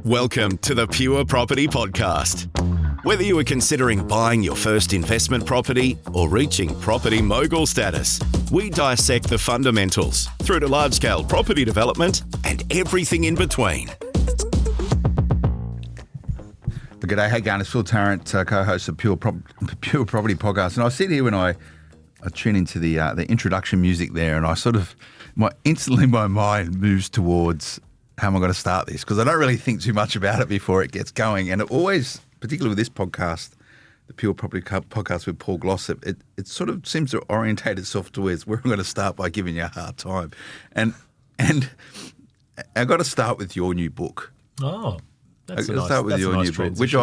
Welcome to the Pure Property Podcast. Whether you are considering buying your first investment property or reaching property mogul status, we dissect the fundamentals through to large-scale property development and everything in between. G'day, hey going? It's Phil Tarrant, co-host of Pure Property Podcast, and I sit here when I tune into the introduction music there, and I sort of instantly my mind moves towards how am I going to start this, because I don't really think too much about it before it gets going, and it always, particularly with this podcast, the Pure Property Podcast with Paul Glossop, it sort of seems to orientate itself towards where I'm going to start by giving you a hard time, and I got to start with your new book. Oh. That's I'll start with your new book, which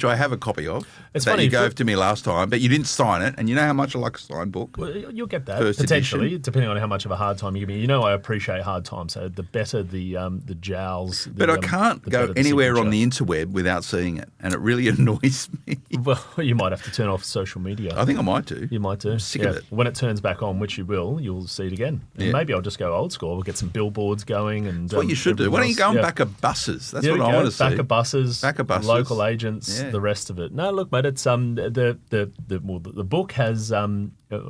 I have a copy of. It's that funny, you gave to me last time, but you didn't sign it, and you know how much I like a signed book. Well, you'll get that First potentially, edition. depending on how much of a hard time you give me. You know, I appreciate hard time, so the better the jowls. But I can't go anywhere on the interweb without seeing it, and it really annoys me. Well, you might have to turn off social media. I think I might do. You might do. I'm sick of it. When it turns back on, which you will, you'll see it again. And maybe I'll just go old school. We'll get some billboards going. And That's what you should do. Why don't you go on back of buses? That's what I want to see. Back of buses. Back of buses. Local agents, the rest of it. No, look, mate, it's the book has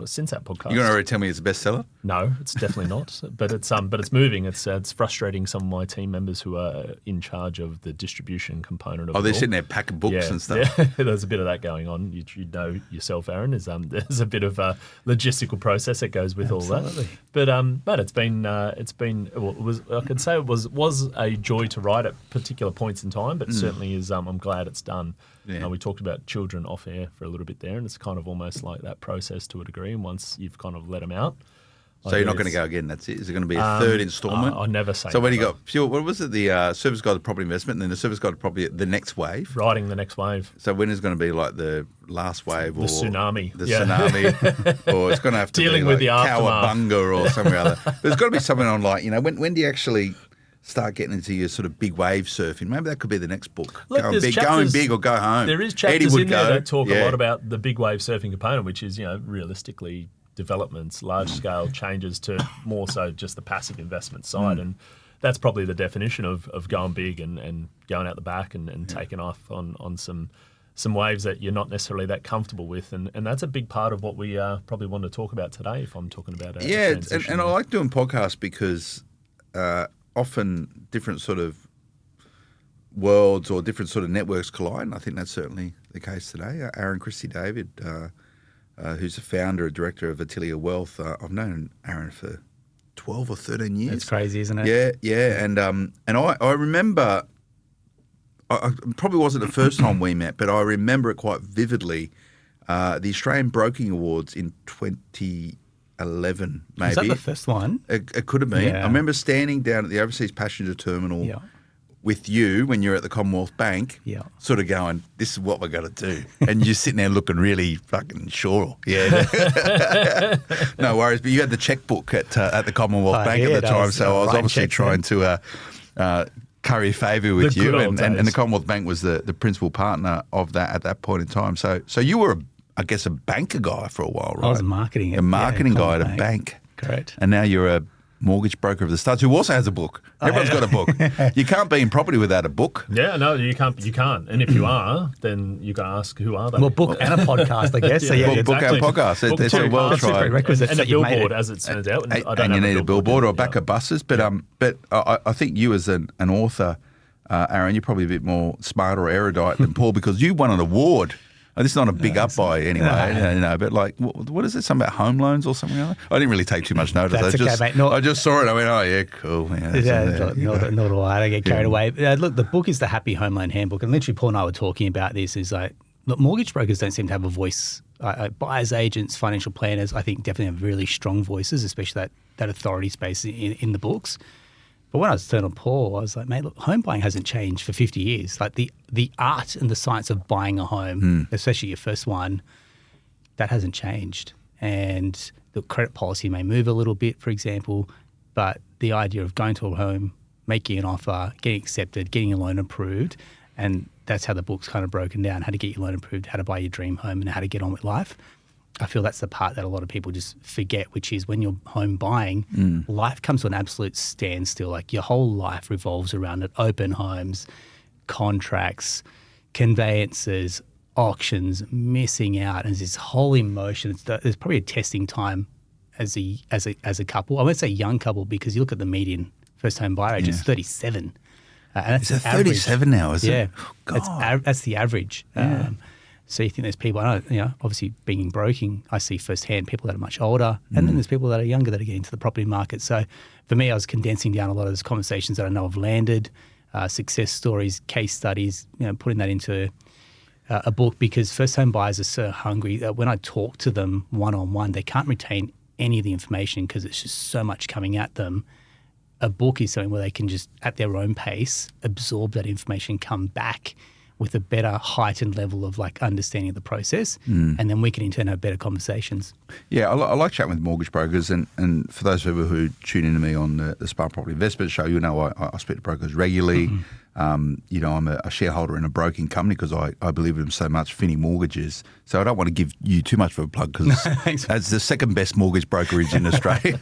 since that podcast. You're going to already tell me it's a bestseller? No, it's definitely not. But it's moving. It's frustrating some of my team members who are in charge of the distribution component of it. Oh, they're all. sitting there packing books and stuff. Yeah, there's a bit of that going on. You know yourself, Aaron. There's a bit of a logistical process that goes with all that. But it's been I could say it was a joy to write at particular points in time, but certainly is. I'm glad it's done. Yeah. We talked about children off air for a little bit there, and it's kind of almost like that process to a degree. And once you've kind of let them out. So you're not going to go again, that's it? Is it going to be a third instalment? I never say So when you never. got pure, what was it, the Service Guide to Property Investment, and then the Service Guide to Property, the next wave? Riding the next wave. So when is it going to be like the last wave or the tsunami? Tsunami, or it's going to have to Dealing be with like the aftermath. Cowabunga or something or other. But there's got to be something on like, when do you actually start getting into your sort of big wave surfing? Maybe that could be the next book. Look, going big or go home. There is Eddie chapters would in there go. that talk a lot about the big wave surfing component, which is, realistically developments, large-scale changes to more so just the passive investment side. And that's probably the definition of going big and going out the back and taking off on some waves that you're not necessarily that comfortable with. And that's a big part of what we probably want to talk about today if I'm talking about a transition. And I like doing podcasts because often different sort of worlds or different sort of networks collide, and I think that's certainly the case today. Aaron Christie-David, who's the founder and director of Atelier Wealth. I've known Aaron for 12 or 13 years. That's crazy, isn't it? Yeah. And I remember, I probably wasn't the first time we met, but I remember it quite vividly, the Australian Broking Awards in 2011, maybe. Was that the first one? It could have been. Yeah. I remember standing down at the Overseas Passenger Terminal with you when you're at the Commonwealth Bank, sort of going, this is what we're going to do. And you're sitting there looking really fucking sure. Yeah. No worries. But you had the checkbook at the Commonwealth Bank at the time, so I was obviously trying to curry favour with you. And the Commonwealth Bank was the principal partner of that at that point in time. So you were, I guess, a banker guy for a while, right? I was marketing it. A marketing guy at a bank. Correct. And now you're a mortgage broker of the studs who also has a book. Everyone's got a book. You can't be in property without a book. Yeah, no, you can't. And if you are, then you got to ask, who are they? Well, book and a podcast, I guess. So book and podcast. It's a well-tried. And a billboard, as it turns out. And you need a billboard or a back of buses. But I think you as an author, Aaron, you're probably a bit more smart or erudite than Paul, because you won an award. This is not a big up by anyway, but like, what is it? Something about home loans or something like that? I didn't really take too much notice. I just saw it. I went, oh yeah, cool. Not all. I don't get carried away. Look, the book is the Happy Home Loan Handbook, and literally Paul and I were talking about this. Is like, look, mortgage brokers don't seem to have a voice. Buyers agents, financial planners, I think definitely have really strong voices, especially that authority space in the books. But when I was turning to Paul, I was like, mate, look, home buying hasn't changed for 50 years. Like the art and the science of buying a home, especially your first one, that hasn't changed. And the credit policy may move a little bit, for example, but the idea of going to a home, making an offer, getting accepted, getting a loan approved, and that's how the book's kind of broken down, how to get your loan approved, how to buy your dream home, and how to get on with life. I feel that's the part that a lot of people just forget, which is when you're home buying, life comes to an absolute standstill. Like your whole life revolves around it. Open homes, contracts, conveyances, auctions, missing out, and this whole emotion. There's probably a testing time as a couple. I won't say young couple because you look at the median first home buyer age, it's 37. And that's Is it 37 now, is it? Yeah. God. That's the average. Yeah. So you think there's people, obviously being in broking, I see firsthand people that are much older, and then there's people that are younger that are getting into the property market. So for me, I was condensing down a lot of those conversations that I know have landed, success stories, case studies, putting that into a book, because first home buyers are so hungry that when I talk to them one-on-one, they can't retain any of the information because it's just so much coming at them. A book is something where they can just, at their own pace, absorb that information, come back with a better heightened level of understanding of the process, and then we can in turn have better conversations. Yeah, I like chatting with mortgage brokers, and for those people who tune into me on the Spark Property Investment Show, I speak to brokers regularly. I'm a shareholder in a broking company because I believe in them so much, Finnie Mortgages. So I don't want to give you too much of a plug because that's the second best mortgage brokerage in Australia.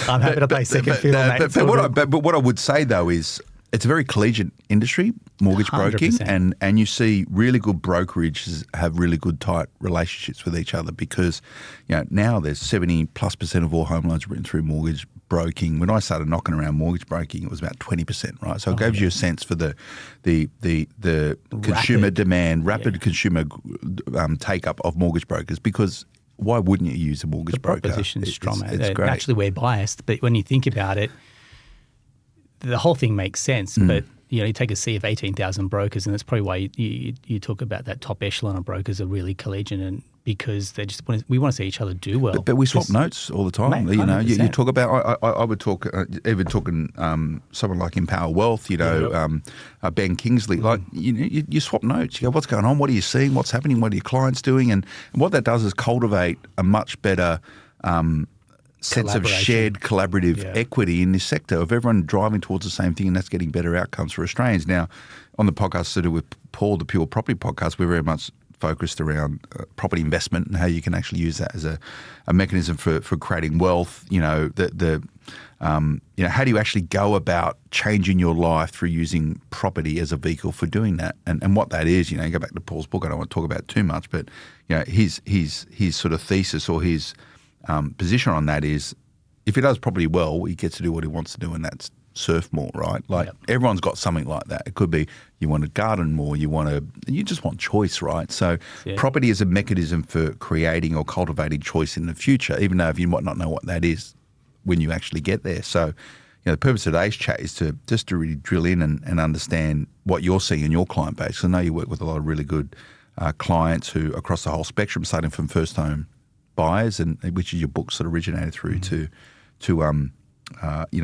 I'm happy to play second fiddle, mate. But what I would say though is, it's a very collegiate industry, mortgage 100%. broking, and you see really good brokerages have really good tight relationships with each other because, now there's 70+% of all home loans written through mortgage broking. When I started knocking around mortgage broking, it was about 20%, right? So it gives you a sense for the consumer demand, rapid consumer take up of mortgage brokers, because why wouldn't you use a mortgage broker? The proposition's strong. It's great. Naturally, we're biased, but when you think about it, the whole thing makes sense, but you take a sea of 18,000 brokers, and that's probably why you talk about that top echelon of brokers are really collegiate, and because we want to see each other do well. But we swap notes all the time. Mate, you talk about. I would talk even talking someone like Empower Wealth. Ben Kingsley. You swap notes. You go, what's going on? What are you seeing? What's happening? What are your clients doing? And what that does is cultivate a much better sense of shared collaborative equity in this sector of everyone driving towards the same thing, and that's getting better outcomes for Australians. Now, on the podcast to do with Paul, the Pure Property Podcast, we're very much focused around property investment and how you can actually use that as a mechanism for creating wealth. How do you actually go about changing your life through using property as a vehicle for doing that? And what that is, go back to Paul's book. I don't want to talk about it too much, but his sort of thesis or his position on that is, if he does property well, he gets to do what he wants to do, and that's surf more, right? Everyone's got something like that. It could be you want to garden more, you just want choice, right? So property is a mechanism for creating or cultivating choice in the future, even though you might not know what that is when you actually get there. So the purpose of today's chat is to really drill in and understand what you're seeing in your client base. I know you work with a lot of really good clients who across the whole spectrum, starting from first home buyers, and which is your book sort of originated through to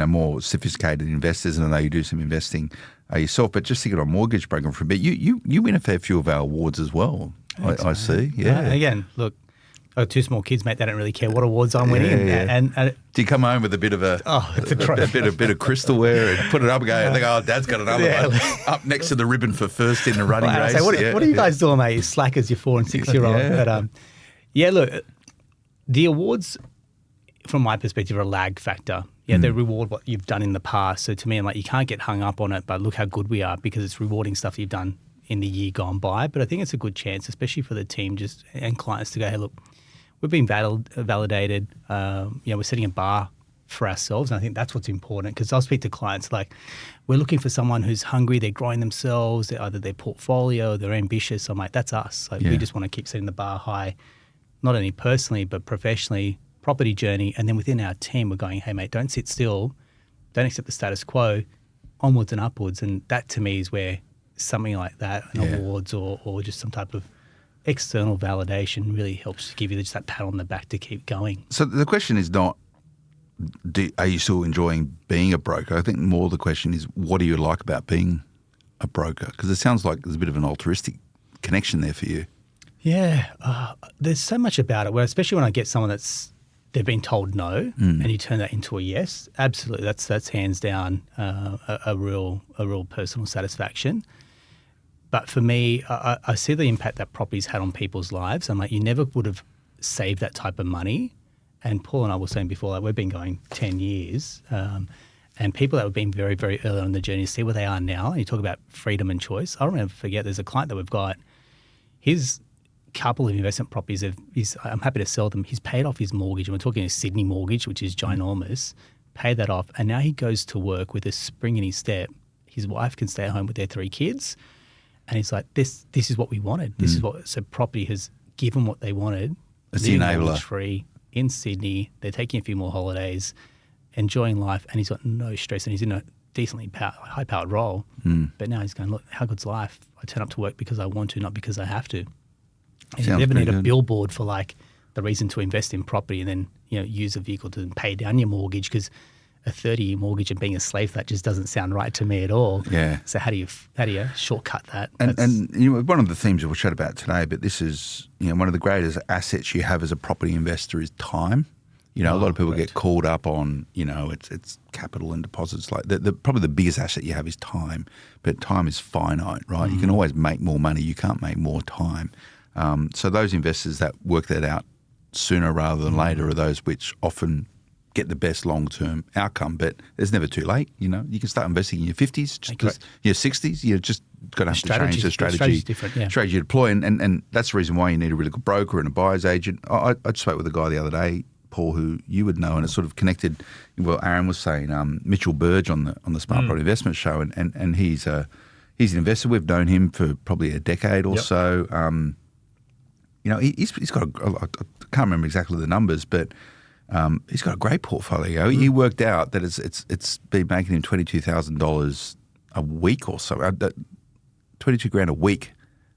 more sophisticated investors, and I know you do some investing yourself. But just to get on mortgage broking for a bit, you win a fair few of our awards as well. I see. Yeah. Again, look, I got two small kids, mate. They don't really care what awards I'm winning. And do you come home with a bit of a bit of crystalware and put it up and go, I think, Dad's got another one up next to the ribbon for first in the running race. Say, what are you guys doing, mate? You slackers, you 4 and 6 year old. But look. The awards, from my perspective, are a lag factor. They reward what you've done in the past. So to me, I'm like, you can't get hung up on it, but look how good we are, because it's rewarding stuff you've done in the year gone by. But I think it's a good chance, especially for the team and clients, to go, hey, look, we've been validated. We're setting a bar for ourselves, and I think that's what's important, because I'll speak to clients like, we're looking for someone who's hungry, they're growing themselves, either their portfolio, they're ambitious. I'm like, that's us. We just want to keep setting the bar high, not only personally, but professionally, property journey. And then within our team, we're going, hey, mate, don't sit still. Don't accept the status quo, onwards and upwards. And that to me is where something like that, awards or just some type of external validation really helps to give you just that pat on the back to keep going. So the question is not, are you still enjoying being a broker? I think more the question is, what do you like about being a broker? Because it sounds like there's a bit of an altruistic connection there for you. Yeah, there's so much about it, especially when I get someone they've been told no, and you turn that into a yes. Absolutely, that's hands down a real personal satisfaction. But for me, I see the impact that property's had on people's lives. I'm like, you never would have saved that type of money. And Paul and I were saying before, we've been going 10 years, And people that have been very, very early on the journey, see where they are now. And you talk about freedom and choice. I'll never forget, there's a client that we've got, his couple of investment properties, I'm happy to sell them. He's paid off his mortgage, and we're talking a Sydney mortgage, which is ginormous, paid that off. And now he goes to work with a spring in his step. His wife can stay at home with their 3 kids. And he's like, this is what we wanted. This is what, so property has given what they wanted. It's the enabler. Free in Sydney. They're taking a few more holidays, enjoying life, and he's got no stress, and he's in a decently high-powered role. But now he's going, look, how good's life? I turn up to work because I want to, not because I have to. And you never need a billboard for like the reason to invest in property and then use a vehicle to pay down your mortgage, because a 30-year mortgage and being a slave, that just doesn't sound right to me at all. Yeah. So how do you shortcut that? And one of the themes we'll chat about today, but this is one of the greatest assets you have as a property investor is time. A lot of people get caught up on it's capital and deposits. Like probably the biggest asset you have is time, but time is finite, right? You can always make more money. You can't make more time. So those investors that work that out sooner rather than later are those which often get the best long-term outcome, but it's never too late. You can start investing in your 50s, your 60s. You're just going to have to change the strategy. The strategy's different, yeah. Strategy to deploy, and that's the reason why you need a really good broker and a buyer's agent. I spoke with a guy the other day, Paul, who you would know, and it sort of connected. Well, Aaron was saying Mitchell Burge on the Smart Property Investment Show, and he's an investor. We've known him for probably a decade or so. He's got I can't remember exactly the numbers, but he's got a great portfolio. He worked out that it's been making him $22,000 a week or so, $22,000 a week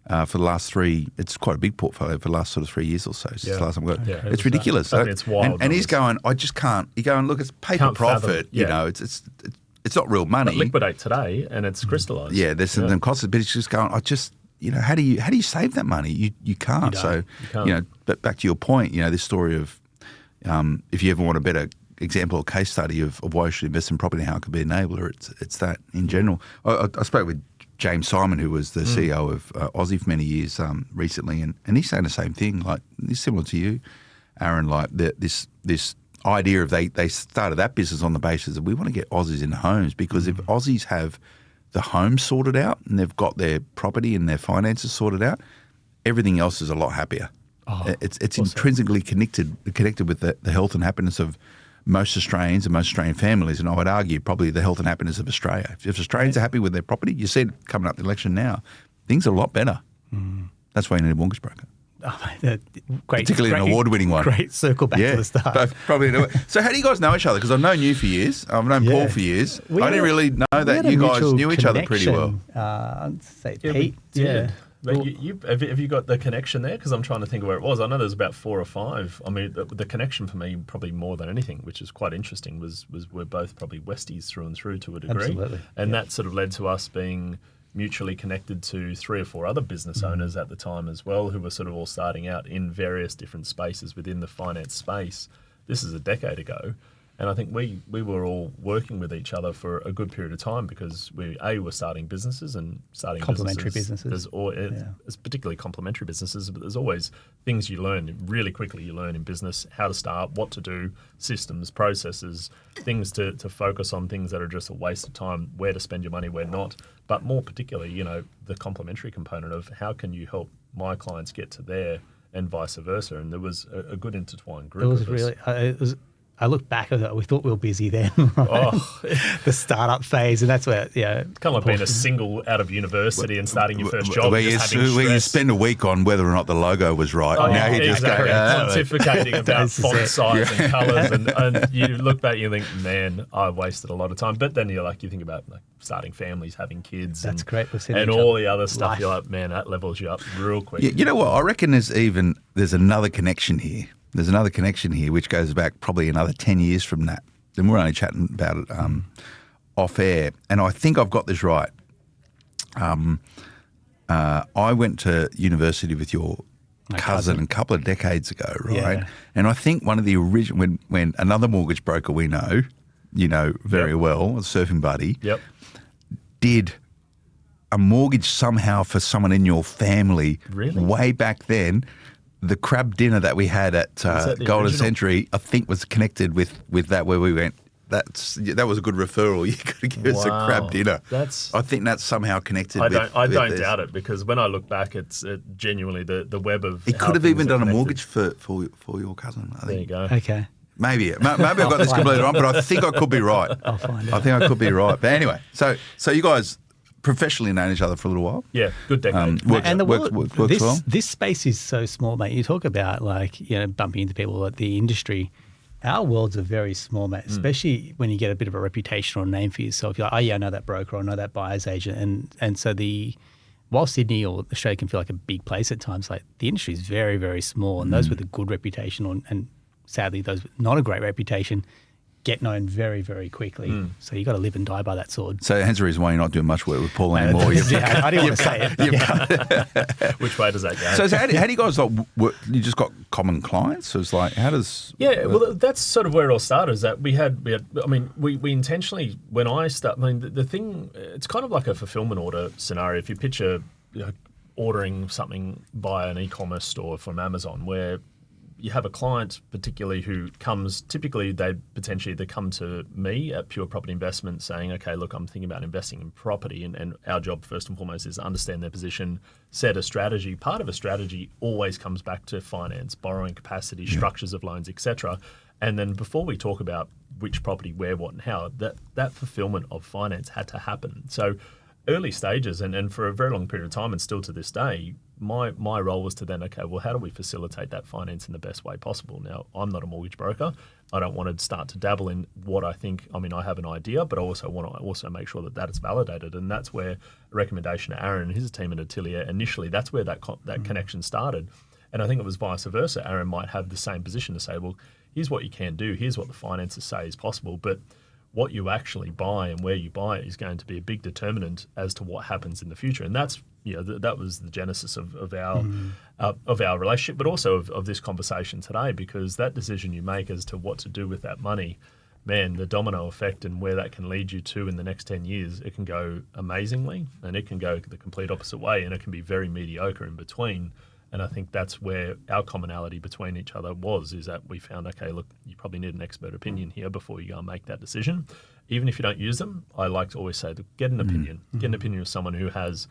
for the last 3. It's quite a big portfolio for the last sort of 3 years or so. Since the last time we got, it's ridiculous. It's wild. And he's going, I just can't. You're going, look, it's paper profit. It's not real money. But liquidate today, and it's crystallised. Yeah, there's some costs, but it's just going. How do you save that money? You can't. So but back to your point, this story of if you ever want a better example or case study of why you should invest in property and how it could be an enabler, it's that in general. I spoke with James Simon, who was the CEO of Aussie for many years recently, and he's saying the same thing. Like, it's similar to you, Aaron. Like this idea of they started that business on the basis of we want to get Aussies in homes, because if Aussies have the home sorted out and they've got their property and their finances sorted out, everything else is a lot happier. It's intrinsically connected with the health and happiness of most Australians and most Australian families, and I would argue probably the health and happiness of Australia. If Australians are happy with their property, you see it coming up the election now, things are a lot better. That's why you need a mortgage broker. Particularly an award-winning one. Great circle back to the start. Probably. So how do you guys know each other? Because I've known you for years. I've known Paul for years. I didn't really know that you guys knew each other pretty well. I'd say Pete. But have you got the connection there? Because I'm trying to think of where it was. I know there's about 4 or 5. I mean, the connection for me, probably more than anything, which is quite interesting, was we're both probably Westies through and through to a degree. Absolutely. And that sort of led to us being mutually connected to 3 or 4 other business owners at the time as well, who were sort of all starting out in various different spaces within the finance space. This is a decade ago. And I think we were all working with each other for a good period of time, because we were starting businesses and starting complementary businesses. It's particularly complementary businesses, but there's always things you learn really quickly. You learn in business how to start, what to do, systems, processes, things to focus on, things that are just a waste of time, where to spend your money, where not. But more particularly, the complementary component of how can you help my clients get to there and vice versa. And there was a good intertwined group. It was I look back at it, we thought we were busy then. The startup phase, and that's where, kind of like being a single out of university and starting your first job. Where you spend a week on whether or not the logo was right. Now you just go pontificating about font size and colours, and you look back and you think, man, I wasted a lot of time. But then you think about starting families, having kids. That's great. And all the other stuff. You're like, man, that levels you up real quick. You know what? I reckon there's another connection here. There's another connection here which goes back probably another 10 years from that. And we're only chatting about it off air. And I think I've got this right. I went to university with your cousin a couple of decades ago, right? Yeah. And I think one of the original, when another mortgage broker we know very well, a surfing buddy, did a mortgage somehow for someone in your family way back then. The crab dinner that we had at Golden Century, I think, was connected with that, where we went, that was a good referral. You got to give us a crab dinner. I think that's somehow connected. I don't doubt it, because when I look back, it's genuinely the web of. He could have even done a mortgage for your cousin. I think. There you go. Okay. Maybe I've got this completely wrong, but I think I could be right. I'll find out. I think I could be right. But anyway, so you guys professionally known each other for a little while. Yeah, good decade. Works well. This space is so small, mate. You talk about bumping into people at the industry. Our worlds are very small, mate, especially when you get a bit of a reputation or a name for yourself. You're like, oh, yeah, I know that broker, or I know that buyer's agent. And so while Sydney or Australia can feel like a big place at times, like the industry is very, very small. And those with a good reputation and sadly those with not a great reputation get known very, very quickly. So you got to live and die by that sword. So hence the reason why you're not doing much work with Paul anymore. I didn't want to say it. Which way does that go? So how do you guys work? You just got common clients? So it's like, how does? Yeah, well, that's sort of where it all started. Is that we had. I mean, we intentionally, when I start. I mean, the thing. It's kind of like a fulfillment order scenario. If you picture ordering something via an e-commerce store from Amazon, where you have a client particularly who comes, typically they come to me at Pure Property Investment saying, okay, look, I'm thinking about investing in property, and our job first and foremost is understand their position, set a strategy. Part of a strategy always comes back to finance, borrowing capacity, structures of loans, etc. And then before we talk about which property, where, what and how, that fulfillment of finance had to happen. So early stages and for a very long period of time, and still to this day, my role was to then, okay, well, how do we facilitate that finance in the best way possible? Now, I'm not a mortgage broker. I don't want to start to dabble in what I think. I mean, I have an idea, but I also want to also make sure that is validated. And that's where a recommendation to Aaron and his team at Atelier, initially, that's where that connection started. And I think it was vice versa. Aaron might have the same position to say, well, here's what you can do. Here's what the finances say is possible. But what you actually buy and where you buy it is going to be a big determinant as to what happens in the future. And that's, that was the genesis of our relationship, but also of this conversation today, because that decision you make as to what to do with that money, man, the domino effect and where that can lead you to in the next 10 years, it can go amazingly and it can go the complete opposite way, and it can be very mediocre in between. And I think that's where our commonality between each other is that we found, okay, look, you probably need an expert opinion here before you go and make that decision. Even if you don't use them, I like to always say, get an opinion. Get an opinion of someone who has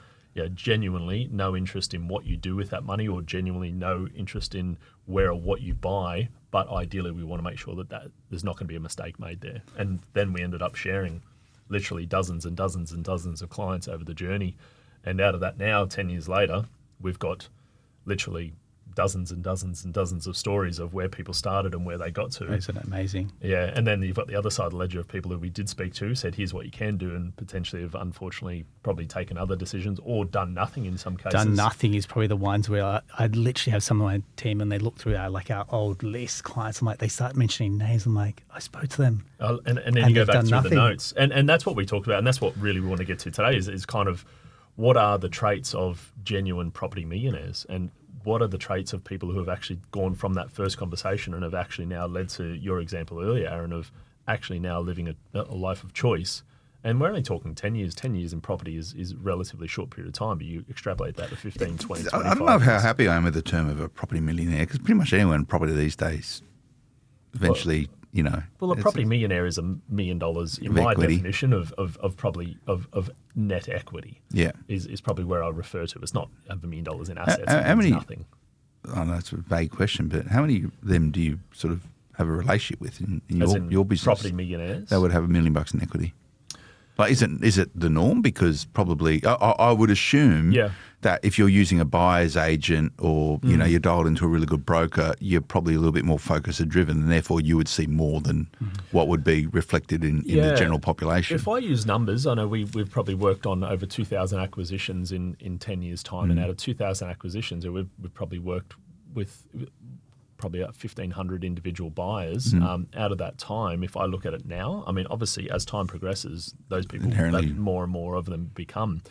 genuinely no interest in what you do with that money, or genuinely no interest in where or what you buy. But ideally, we want to make sure that there's not going to be a mistake made there. And then we ended up sharing literally dozens and dozens and dozens of clients over the journey. And out of that now, 10 years later, we've got literally dozens and dozens and dozens of stories of where people started and where they got to. Isn't it amazing? Yeah, and then you've got the other side of the ledger of people who we did speak to, said, here's what you can do, and potentially have unfortunately probably taken other decisions or done nothing in some cases. Done nothing is probably the ones where I'd literally have some of my team and they look through our old list clients. I'm like, they start mentioning names. I'm like, I spoke to them. And then you go back through the notes. And that's what we talked about, and that's what really we want to get to today is kind of what are the traits of genuine property millionaires, and what are the traits of people who have actually gone from that first conversation and have actually now led to your example earlier, Aaron, of actually now living a life of choice. And we're only talking 10 years. 10 years in property is a relatively short period of time, but you extrapolate that to 15, 20, 25 I don't know how happy I am with the term of a property millionaire, because pretty much anyone in property these days eventually, Well, a property millionaire is $1 million in my equity. definition of net equity. Yeah. Is probably where I refer to. It's not $1 million in assets. How many? Nothing. I know that's a vague question, but how many of them do you sort of have a relationship with in your business? Property millionaires That would have $1 million in equity. Like, is it the norm? Because probably I would assume that if you're using a buyer's agent or you're dialed into a really good broker, you're probably a little bit more focus driven, and therefore you would see more than what would be reflected in the general population. If I use numbers, I know we've probably worked on over 2,000 acquisitions in 10 years' time, and out of 2,000 acquisitions, we've probably worked with probably about 1,500 individual buyers. Out of that time, if I look at it now, I mean, obviously as time progresses, those people, more and more of them become.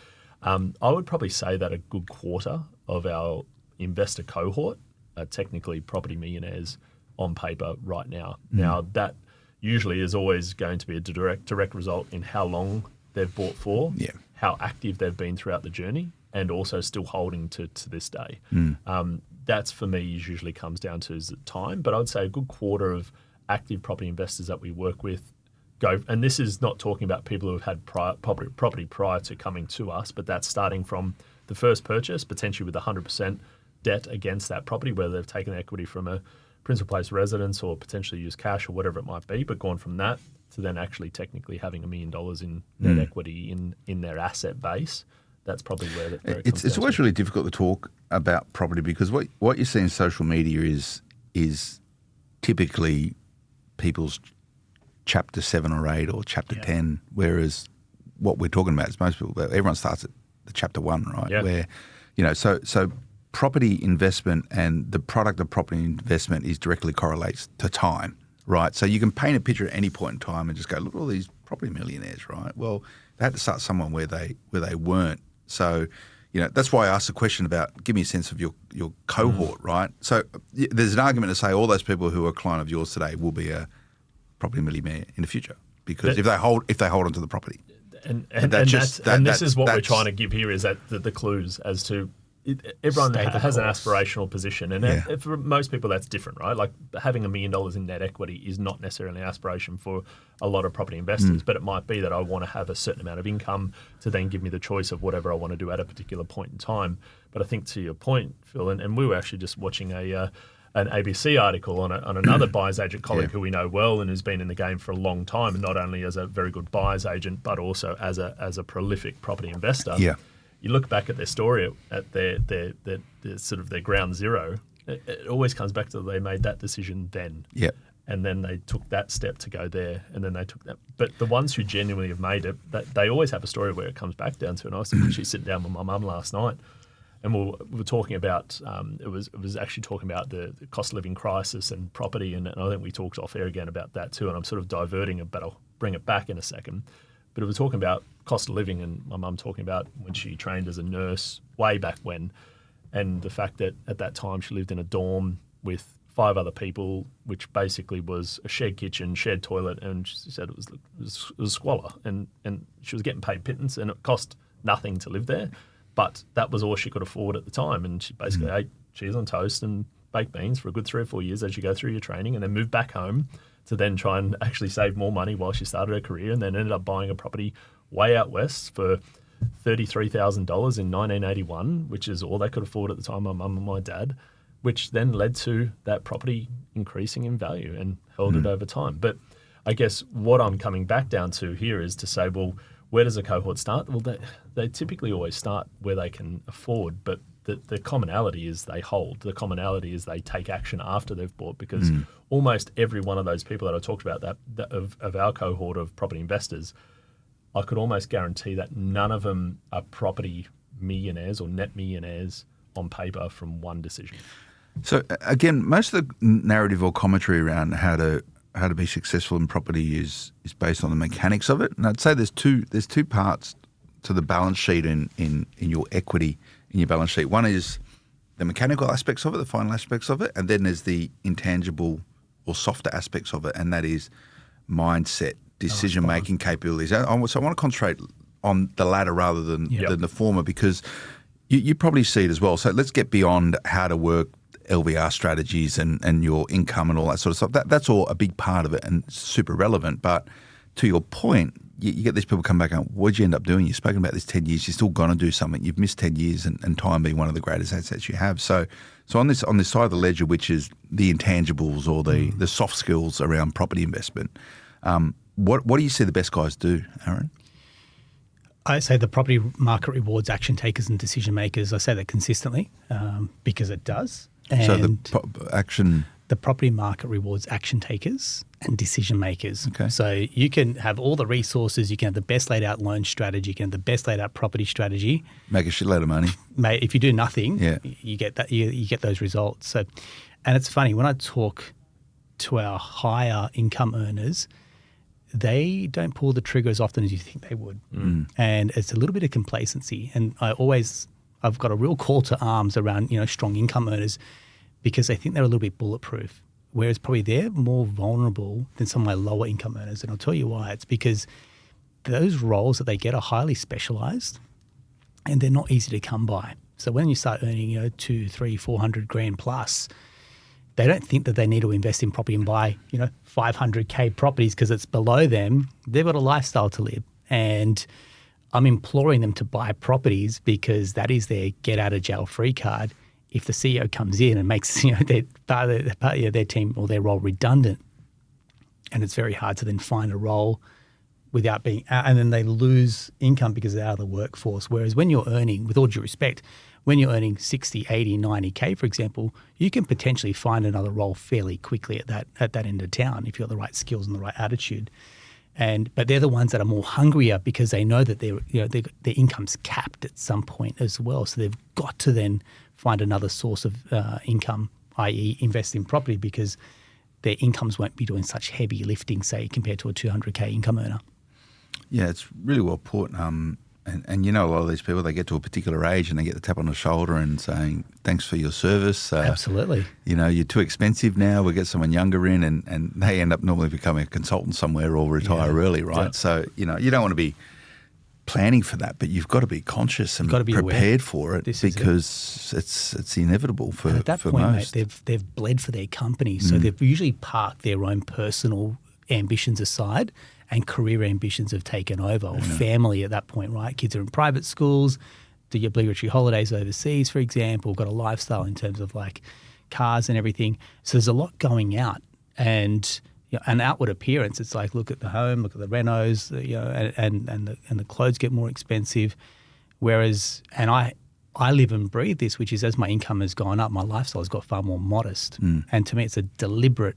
I would probably say that a good quarter of our investor cohort are technically property millionaires on paper right now. Now, that usually is always going to be a direct result in how long they've bought for, how active they've been throughout the journey, and also still holding to this day. That's, for me, usually comes down to is time. But I would say a good quarter of active property investors that we work with go, and this is not talking about people who have had property prior to coming to us, but that's starting from the first purchase, potentially with 100% debt against that property, whether they've taken equity from a principal place residence or potentially used cash or whatever it might be, but gone from that to then actually technically having $1 million in net equity in their asset base. That's probably where it comes It's down always to. really difficult to talk about property because what you see in social media is typically people's chapter 7 or 8 or chapter 10, whereas what we're talking about is most people, everyone starts at the chapter 1, right? Yeah. Where, so property investment and the product of property investment is directly correlates to time, right? So you can paint a picture at any point in time and just go, look at all these property millionaires, right? Well, they had to start somewhere where they weren't. So, that's why I asked the question about give me a sense of your cohort, right? So there's an argument to say all those people who are a client of yours today will be a property millionaire in the future because if they hold onto the property. And this is what we're trying to give here is that the clues as to everyone has an aspirational position, and for most people that's different, right? Like having $1 million in net equity is not necessarily an aspiration for a lot of property investors, but it might be that I want to have a certain amount of income to then give me the choice of whatever I want to do at a particular point in time. But I think to your point, Phil, and we were actually just watching an ABC article on another buyer's agent colleague who we know well and who's been in the game for a long time, and not only as a very good buyer's agent, but also as a prolific property investor. Yeah. You look back at their story at their sort of their ground zero, it always comes back to they made that decision then. Yeah. And then they took that step to go there, and then they took that. But the ones who genuinely have made it, they always have a story where it comes back down to. And I was actually sitting down with my mum last night, and we were talking about it was actually talking about the cost of living crisis and property, and I think we talked off air again about that too. And I'm sort of diverting it, but I'll bring it back in a second. But it was talking about cost of living, and my mum talking about when she trained as a nurse way back when, and the fact that at that time she lived in a dorm with 5 other people, which basically was a shared kitchen, shared toilet, and she said it was squalor, and she was getting paid pittance, and it cost nothing to live there, but that was all she could afford at the time, and she basically ate cheese on toast and baked beans for a good 3 or 4 years as you go through your training, and then moved back home to then try and actually save more money while she started her career, and then ended up buying a property way out west for $33,000 in 1981, which is all they could afford at the time, my mum and my dad, which then led to that property increasing in value and held it over time. But I guess what I'm coming back down to here is to say, well, where does a cohort start? Well, they typically always start where they can afford, but the commonality is they hold. The commonality is they take action after they've bought, because almost every one of those people that I talked about that of our cohort of property investors, I could almost guarantee that none of them are property millionaires or net millionaires on paper from one decision. So again, most of the narrative or commentary around how to be successful in property is based on the mechanics of it. And I'd say there's two parts to the balance sheet in your equity in your balance sheet. One is the mechanical aspects of it, the final aspects of it, and then there's the intangible or softer aspects of it, and that is mindset, decision-making capabilities. So I want to concentrate on the latter rather than the former, because you probably see it as well. So let's get beyond how to work LVR strategies and your income and all that sort of stuff. That's all a big part of it and super relevant. But to your point, you get these people come back and what did you end up doing? You've spoken about this 10 years. You're still going to do something. You've missed 10 years and time being one of the greatest assets you have. So on this side of the ledger, which is the intangibles or the soft skills around property investment, what do you see the best guys do, Aaron? I say the property market rewards action takers and decision makers. I say that consistently because it does. And so the property market rewards action takers and decision makers. Okay. So you can have all the resources, you can have the best laid out loan strategy, you can have the best laid out property strategy. Make a shitload of money. Mate, if you do nothing, you get that you get those results. So, and it's funny, when I talk to our higher income earners, they don't pull the trigger as often as you think they would. And it's a little bit of complacency. And I've got a real call to arms around, strong income earners, because they think they're a little bit bulletproof, whereas probably they're more vulnerable than some of my lower income earners. And I'll tell you why. It's because those roles that they get are highly specialized and they're not easy to come by. So when you start earning, 200, 300, 400 grand plus, they don't think that they need to invest in property and buy, 500K properties because it's below them. They've got a lifestyle to live. And I'm imploring them to buy properties because that is their get out of jail free card. If the CEO comes in and makes their team or their role redundant, and it's very hard to then find a role without being out, and then they lose income because they're out of the workforce. Whereas when you're earning, with all due respect, when you're earning 60, 80, 90K, for example, you can potentially find another role fairly quickly at that end of town if you've got the right skills and the right attitude. But they're the ones that are more hungrier because they know that their income's capped at some point as well. So they've got to then find another source of income, i.e. invest in property, because their incomes won't be doing such heavy lifting, say, compared to a 200K income earner. Yeah, it's really well put. And a lot of these people, they get to a particular age and they get the tap on the shoulder and saying, thanks for your service. Absolutely. You're too expensive now. We'll get someone younger in, and they end up normally becoming a consultant somewhere or retire early, right? Yeah. So, you don't want to be planning for that, but you've got to be conscious and prepared for it because it's inevitable for most. At that point, mate, they've bled for their company. So they've usually parked their own personal ambitions aside and career ambitions have taken over, or family at that point, right? Kids are in private schools, do your obligatory holidays overseas, for example, got a lifestyle in terms of like cars and everything. So there's a lot going out, and an outward appearance. It's like, look at the home, look at the renos, and the clothes get more expensive. Whereas, and I live and breathe this, which is as my income has gone up, my lifestyle has got far more modest. And to me, it's a deliberate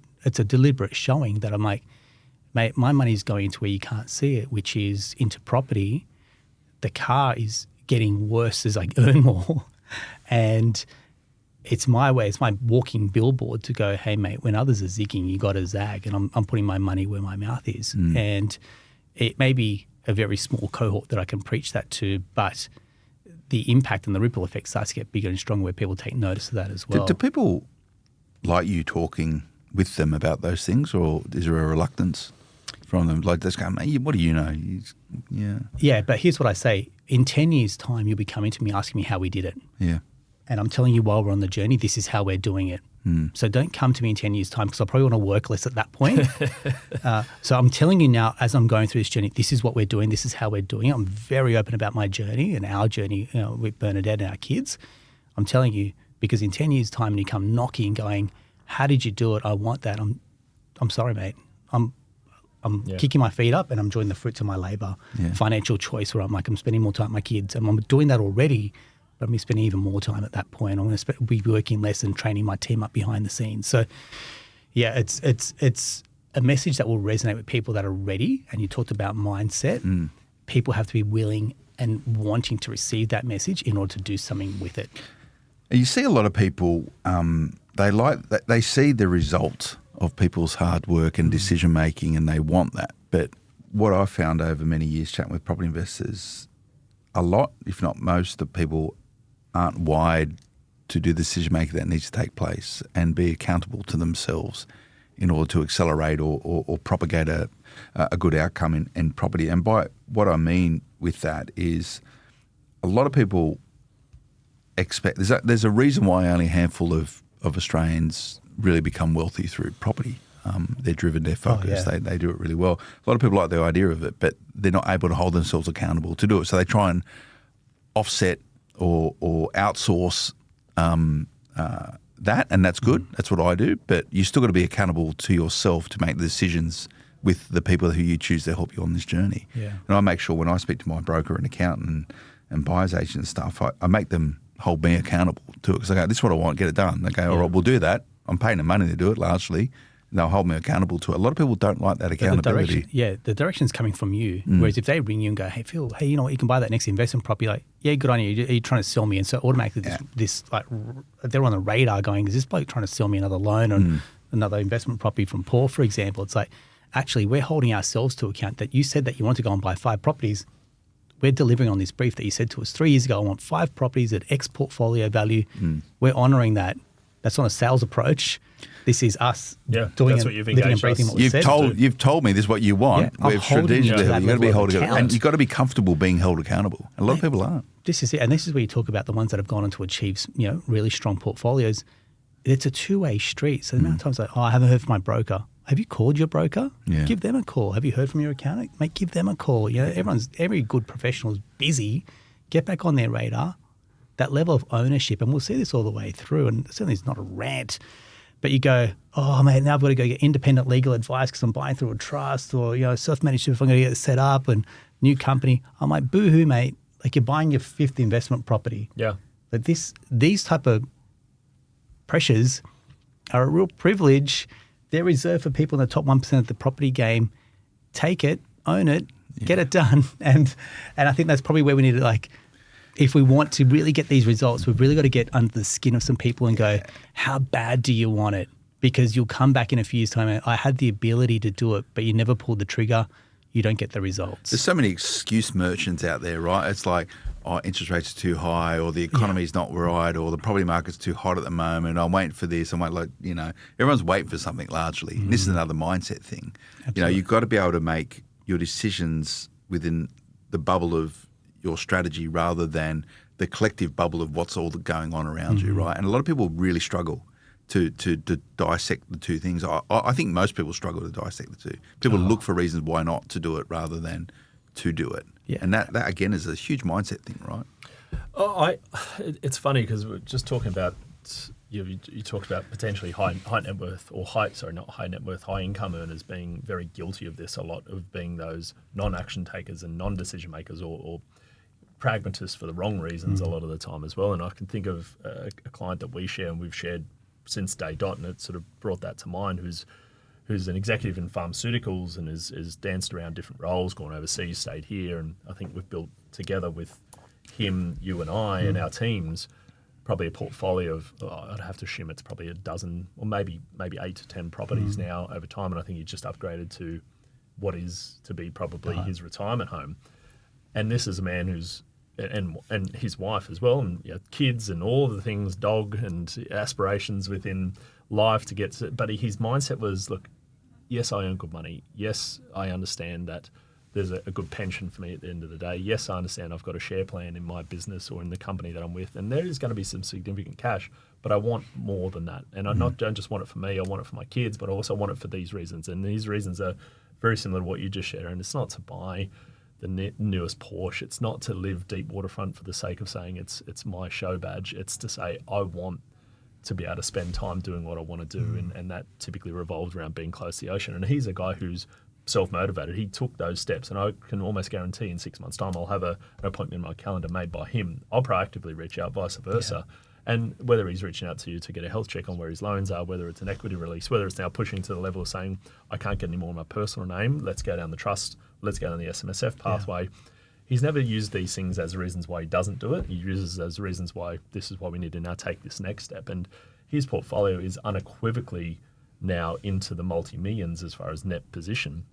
showing that I'm like, mate, my money's going into where you can't see it, which is into property. The car is getting worse as I earn more. And it's my way, it's my walking billboard to go, hey, mate, when others are zigging, you got to zag. And I'm putting my money where my mouth is. And it may be a very small cohort that I can preach that to, but the impact and the ripple effect starts to get bigger and stronger where people take notice of that as well. Do people like you talking with them about those things, or is there a reluctance from them? Like, just going, mate, what do you know? Yeah, but here's what I say. In 10 years' time, you'll be coming to me asking me how we did it. Yeah. And I'm telling you while we're on the journey, this is how we're doing it. So don't come to me in 10 years' time because I probably want to work less at that point. So I'm telling you now, as I'm going through this journey, this is what we're doing. This is how we're doing it. I'm very open about my journey and our journey with Bernadette and our kids. I'm telling you, because in 10 years' time, when you come knocking going, how did you do it? I want that. I'm sorry, mate. I'm kicking my feet up and I'm enjoying the fruits of my labour. Financial choice where I'm like, I'm spending more time with my kids. And I'm doing that already, but I'm spending even more time at that point. I'm going to be working less and training my team up behind the scenes. So, yeah, it's a message that will resonate with people that are ready. And you talked about mindset. People have to be willing and wanting to receive that message in order to do something with it. You see a lot of people, they see the result of people's hard work and decision making, and they want that. But what I found over many years chatting with property investors, a lot, if not most, of people aren't wired to do the decision making that needs to take place and be accountable to themselves in order to accelerate or propagate a good outcome in property. And by what I mean with that is a lot of people expect there's a reason why only a handful of Australians really become wealthy through property. They're driven, they're focused, they do it really well. A lot of people like the idea of it, but they're not able to hold themselves accountable to do it. So they try and offset or outsource that, and that's good. That's what I do. But you still got to be accountable to yourself to make the decisions with the people who you choose to help you on this journey. Yeah. And I make sure when I speak to my broker and accountant and buyer's agent and stuff, I make them hold me accountable to it because I go, this is what I want, get it done. They go, all right, we'll do that. I'm paying them money to do it largely. And they'll hold me accountable to it. A lot of people don't like that accountability. The direction's coming from you. Whereas if they ring you and go, hey, Phil, hey, you know what, you can buy that next investment property. Like, yeah, good on you. Are you trying to sell me? And so automatically this like they're on the radar going, is this bloke trying to sell me another loan or another investment property from Paul, for example? It's like, actually, we're holding ourselves to account that you said that you want to go and buy 5 properties. We're delivering on this brief that you said to us 3 years ago. I want 5 properties at X portfolio value. We're honouring that. That's not a sales approach. This is us doing that's it, what you've living and engaged breathing us. what we said. You've told me this is what you want. Yeah, We've strategically, you've got to be held accountable. And you've got to be comfortable being held accountable. A lot of people aren't. This is it. And this is where you talk about the ones that have gone on to achieve, really strong portfolios. it's a two-way street. So the amount of times like, I haven't heard from my broker. Have you called your broker? Yeah. Give them a call. Have you heard from your accountant? Mate, give them a call. You know, every good professional is busy. Get back on their radar. That level of ownership, and we'll see this all the way through, and certainly it's not a rant, but you go, oh, mate, now I've got to go get independent legal advice because I'm buying through a trust, or, you know, self-managed if I'm going to get it set up and new company. I'm like, boo-hoo, mate. Like, you're buying your fifth investment property. Yeah. But these type of pressures are a real privilege. They're reserved for people in the top 1% of the property game. Take it, own it, get it done. And I think that's probably where we need to, like, if we want to really get these results, we've really got to get under the skin of some people and go, how bad do you want it? Because you'll come back in a few years' time and I had the ability to do it, but you never pulled the trigger. You don't get the results. There's so many excuse merchants out there, right? It's like, oh, interest rates are too high, or the economy's not right, or the property market's too hot at the moment. I'm waiting for this. I'm waiting, like, you know, everyone's waiting for something largely. And this is another mindset thing. Absolutely. You know, you've got to be able to make your decisions within the bubble of your strategy rather than the collective bubble of what's all going on around you, right? And a lot of people really struggle to dissect the two things. I think most people struggle to dissect the two. People look for reasons why not to do it rather than to do it. Yeah. And that again is a huge mindset thing, right? It's funny because we're just talking about, you talked about potentially high net worth, or high income earners being very guilty of this a lot, of being those non-action takers and non-decision makers, or pragmatists for the wrong reasons a lot of the time as well. And I can think of a client that we share and we've shared since day dot, and it sort of brought that to mind, who's an executive in pharmaceuticals and is danced around different roles, gone overseas, stayed here, and I think we've built together with him, you and I, and our teams, probably a portfolio of, I'd have to assume it's probably a dozen or maybe 8 to 10 properties now over time, and I think he just upgraded to what is to be probably his retirement home. And this is a man who's, and his wife as well, and kids and all the things, dog and aspirations within life to get to, but his mindset was, look, yes, I earn good money. Yes, I understand that there's a good pension for me at the end of the day. Yes, I understand I've got a share plan in my business or in the company that I'm with, and there is going to be some significant cash, but I want more than that. And I don't just want it for me, I want it for my kids, but I also want it for these reasons. And these reasons are very similar to what you just shared. And it's not to buy the newest Porsche. It's not to live deep waterfront for the sake of saying it's my show badge. It's to say I want to be able to spend time doing what I want to do, and that typically revolves around being close to the ocean. And he's a guy who's self-motivated. He took those steps, and I can almost guarantee in 6 months' time I'll have an appointment in my calendar made by him. I'll proactively reach out, vice versa. Yeah. And whether he's reaching out to you to get a health check on where his loans are, whether it's an equity release, whether it's now pushing to the level of saying, I can't get any more in my personal name, let's go down the trust, let's go down the SMSF pathway. Yeah. He's never used these things as reasons why he doesn't do it. He uses it as reasons why this is why we need to now take this next step. And his portfolio is unequivocally now into the multi-millions as far as net position.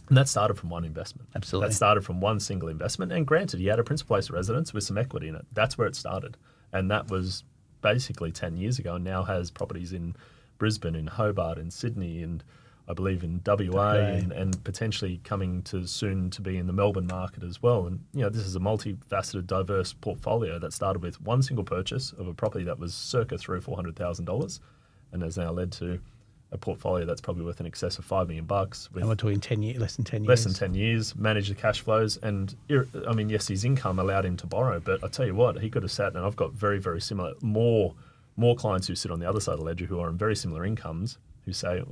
And that started from one investment. Absolutely. That started from one single investment. And granted, he had a principal place of residence with some equity in it. That's where it started. And that was basically 10 years ago, and now has properties in Brisbane, in Hobart, in Sydney, and I believe in WA, and potentially coming to soon to be in the Melbourne market as well. And, this is a multifaceted, diverse portfolio that started with one single purchase of a property that was circa $300,000 or $400,000 and has now led to a portfolio that's probably worth in excess of $5 million. And we're talking 10 years, less than 10 years. Less than 10 years, manage the cash flows. And, yes, his income allowed him to borrow, but I tell you what, he could have sat, and I've got very, very similar, more clients who sit on the other side of the ledger who are on very similar incomes, who say,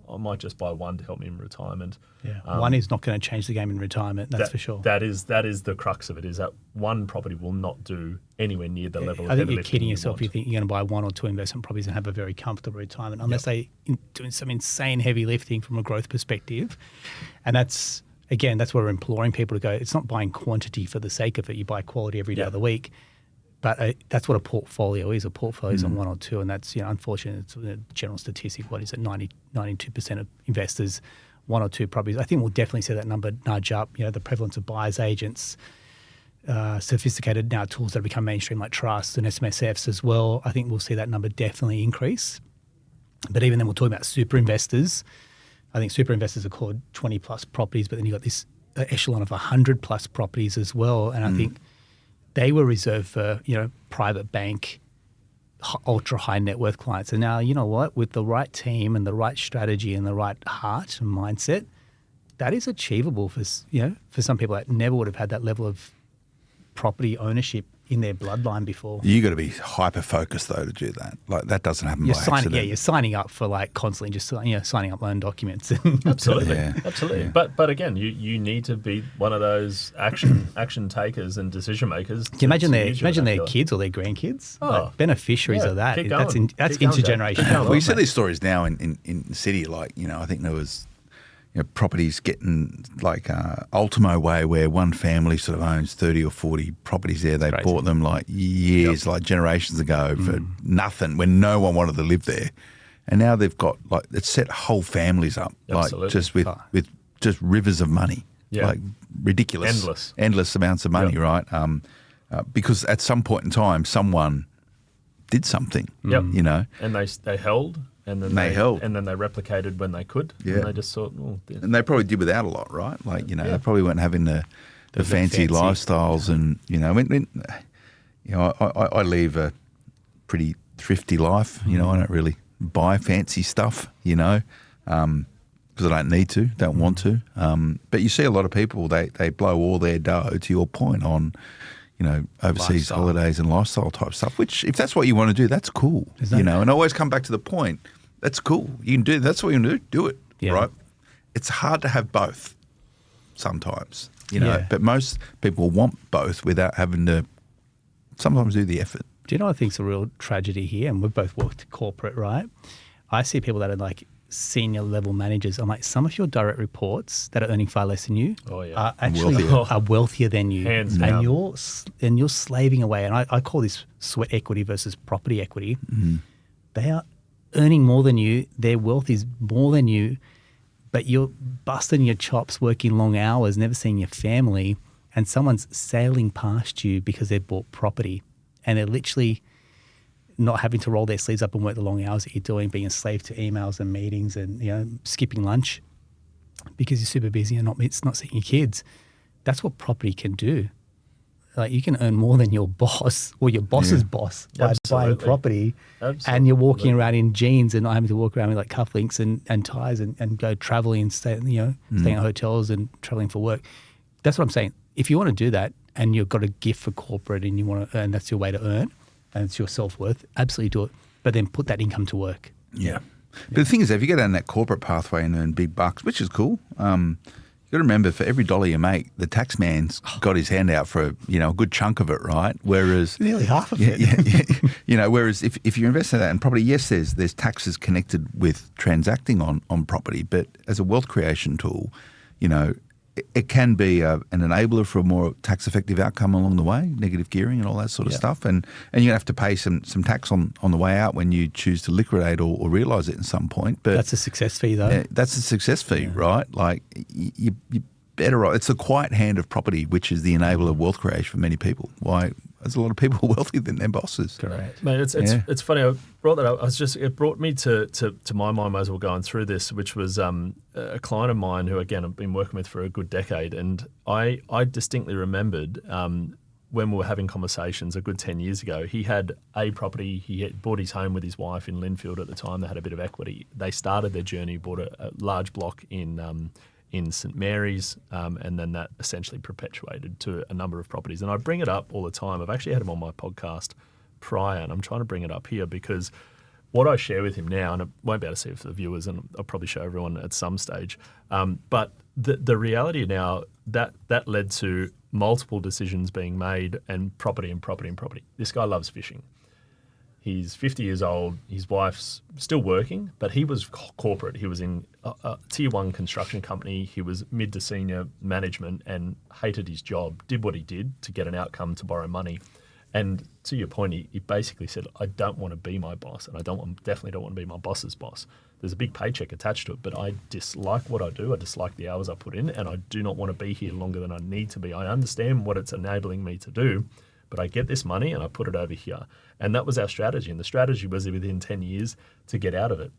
I might just buy one to help me in retirement. Yeah, one is not going to change the game in retirement, that's for sure. That is the crux of it, is that one property will not do anywhere near the level of I think heavy you're lifting kidding yourself want. if you think you're going to buy one or two investment properties and have a very comfortable retirement, unless they doing some insane heavy lifting from a growth perspective. And that's what we're imploring people to go. It's not buying quantity for the sake of it. You buy quality every day of the week. But that's what a portfolio is. A portfolio is on one or two, and that's unfortunate. It's a general statistic. What is it? 92% of investors, one or two properties. I think we'll definitely see that number nudge up. The prevalence of buyers agents, sophisticated now tools that have become mainstream like trusts and SMSFs as well. I think we'll see that number definitely increase. But even then, we'll talk about super investors. I think super investors are called 20 plus properties, but then you've got this echelon of 100 plus properties as well. And I think they were reserved for, private bank ultra high net worth clients. And now, you know what? With the right team and the right strategy and the right heart and mindset, that is achievable for some people that never would have had that level of property ownership in their bloodline before. You got to be hyper focused though to do that. Like that doesn't happen by accident. Yeah, you're signing up for like constantly just signing up loan documents. Absolutely, absolutely. Yeah. But again, you need to be one of those action takers and decision makers. Can you imagine their kids or their grandkids, like beneficiaries of that? That's intergenerational. Well, you see these stories now in the city. Like I think there was. Properties getting like Ultimo way where one family sort of owns 30 or 40 properties there. They bought them like years, like generations ago for nothing when no one wanted to live there. And now they've got like it's set whole families up like just with just rivers of money, like ridiculous, endless amounts of money, right? Because at some point in time, someone did something, and they held. And then they held. And then they replicated when they could. Yeah. And they just thought, and they probably did without a lot, right? Like, they probably weren't having the fancy lifestyles. And, I leave a pretty thrifty life. I don't really buy fancy stuff, because I don't need to, don't want to. But you see a lot of people, they blow all their dough, to your point, on overseas holidays and lifestyle type stuff, which if that's what you want to do, that's cool. And I always come back to the point, that's cool. You can do that's what you want to do it, right? It's hard to have both sometimes, but most people want both without having to sometimes do the effort. Do you know what I think's a real tragedy here? And we've both worked corporate, right? I see people that are like senior level managers. I'm like, some of your direct reports that are earning far less than you are actually wealthier than you. Hands down. And you're slaving away. And I call this sweat equity versus property equity. Mm-hmm. They are earning more than you. Their wealth is more than you, but you're busting your chops, working long hours, never seeing your family, and someone's sailing past you because they've bought property, and they're literally not having to roll their sleeves up and work the long hours that you're doing, being a slave to emails and meetings and skipping lunch because you're super busy and not seeing your kids. That's what property can do. Like you can earn more than your boss or your boss's boss by buying property. Absolutely. And you're walking around in jeans and not having to walk around with like cufflinks and ties and go traveling and staying at hotels and traveling for work. That's what I'm saying. If you want to do that and you've got a gift for corporate and you want to earn, that's your way to earn, and it's your self-worth, absolutely do it. But then put that income to work. Yeah. But the thing is, if you go down that corporate pathway and earn big bucks, which is cool, you got to remember, for every dollar you make, the tax man's got his hand out for a good chunk of it, right? Whereas nearly half of it. Whereas if you invest in that in property, yes, there's taxes connected with transacting on property, but as a wealth creation tool, it can be an enabler for a more tax-effective outcome along the way, negative gearing and all that sort of stuff. And you're going to have to pay some tax on the way out when you choose to liquidate or realise it at some point. But that's a success fee, though. That's a success fee, right? Like you better off. It's the quiet hand of property, which is the enabler of wealth creation for many people. Why? There's a lot of people wealthier than their bosses. Correct. Mate, it's funny. I brought that up. It brought me to my mind as we were going through this, which was a client of mine who, again, I've been working with for a good decade. And I distinctly remembered when we were having conversations a good 10 years ago, he had a property. He had bought his home with his wife in Linfield at the time. They had a bit of equity. They started their journey, bought a large block in St Mary's, and then that essentially perpetuated to a number of properties. And I bring it up all the time. I've actually had him on my podcast prior, and I'm trying to bring it up here because what I share with him now, and I won't be able to see it for the viewers, and I'll probably show everyone at some stage, but the reality now, that led to multiple decisions being made and property. This guy loves fishing. He's 50 years old. His wife's still working, but he was corporate. He was in a tier one construction company. He was mid to senior management and hated his job, did what he did to get an outcome to borrow money. And to your point, he basically said, I don't want to be my boss, and definitely don't want to be my boss's boss. There's a big paycheck attached to it, but I dislike what I do. I dislike the hours I put in, and I do not want to be here longer than I need to be. I understand what it's enabling me to do, but I get this money and I put it over here. And that was our strategy. And the strategy was within 10 years to get out of it.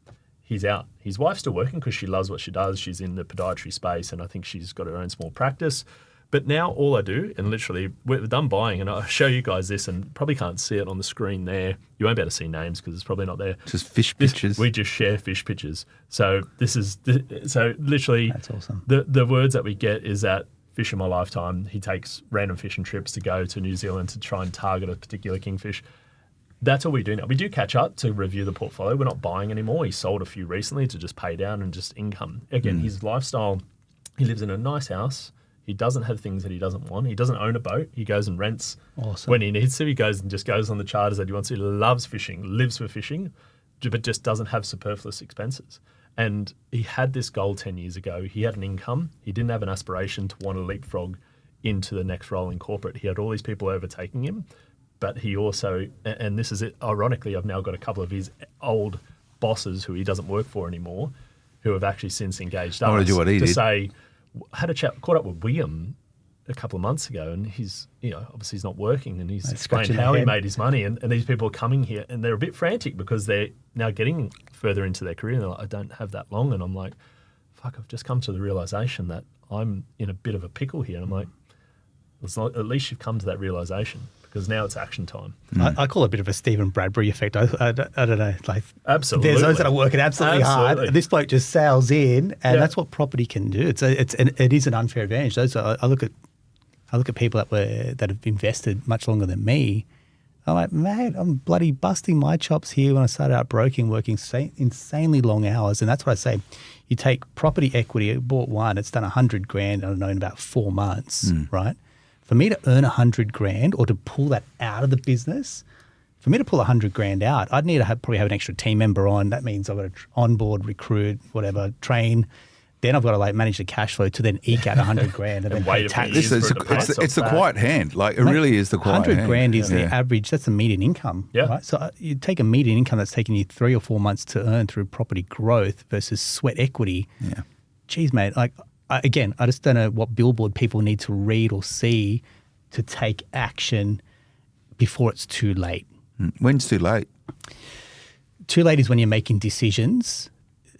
He's out. His wife's still working because she loves what she does. She's in the podiatry space, and I think she's got her own small practice. But now all I do, and literally we're done buying, and I'll show you guys this, and probably can't see it on the screen there. You won't be able to see names because it's probably not there. Just fish pictures. We just share fish pictures. So this is so literally. That's awesome. The words that we get is that fish in my lifetime. He takes random fishing trips to go to New Zealand to try and target a particular kingfish. That's all we do now. We do catch up to review the portfolio. We're not buying anymore. He sold a few recently to just pay down and just income. Again, his lifestyle. He lives in a nice house. He doesn't have things that he doesn't want. He doesn't own a boat. He goes and rents when he needs to. He goes and just goes on the charters that he wants to. He loves fishing, lives for fishing, but just doesn't have superfluous expenses. And he had this goal 10 years ago. He had an income. He didn't have an aspiration to want to leapfrog into the next role in corporate. He had all these people overtaking him, but he also, and this is it, ironically, I've now got a couple of his old bosses who he doesn't work for anymore, who have actually since engaged us to say, had a chat, caught up with William a couple of months ago, and he's, obviously he's not working, and he's explained how he made his money, and these people are coming here, and they're a bit frantic because they're now getting further into their career, and they're like, I don't have that long, and I'm like, fuck, I've just come to the realization that I'm in a bit of a pickle here, and I'm like, at least you've come to that realization, because now it's action time. I call it a bit of a Stephen Bradbury effect. I don't know. Like, absolutely, there's those that are working absolutely hard. This bloke just sails in, and that's what property can do. It is an unfair advantage. I look at people that have invested much longer than me. I'm like, mate, I'm bloody busting my chops here when I started out broking, working insanely long hours, and that's what I say. You take property equity. I bought one. It's done $100,000. I don't know, in about 4 months, right? For me to earn $100,000 or to pull that out of the business, for me to pull $100,000 out, I'd need to probably have an extra team member on. That means I've got to onboard, recruit, whatever, train. Then I've got to manage the cash flow to then eke out $100,000 and then pay tax. It's the quiet hand. It really is the quiet hand. $100,000 is the average. That's the median income. Yeah. Right? So you take a median income that's taken you 3 or 4 months to earn through property growth versus sweat equity. Yeah. Geez, mate. I just don't know what billboard people need to read or see to take action before it's too late. When's too late? Too late is when you're making decisions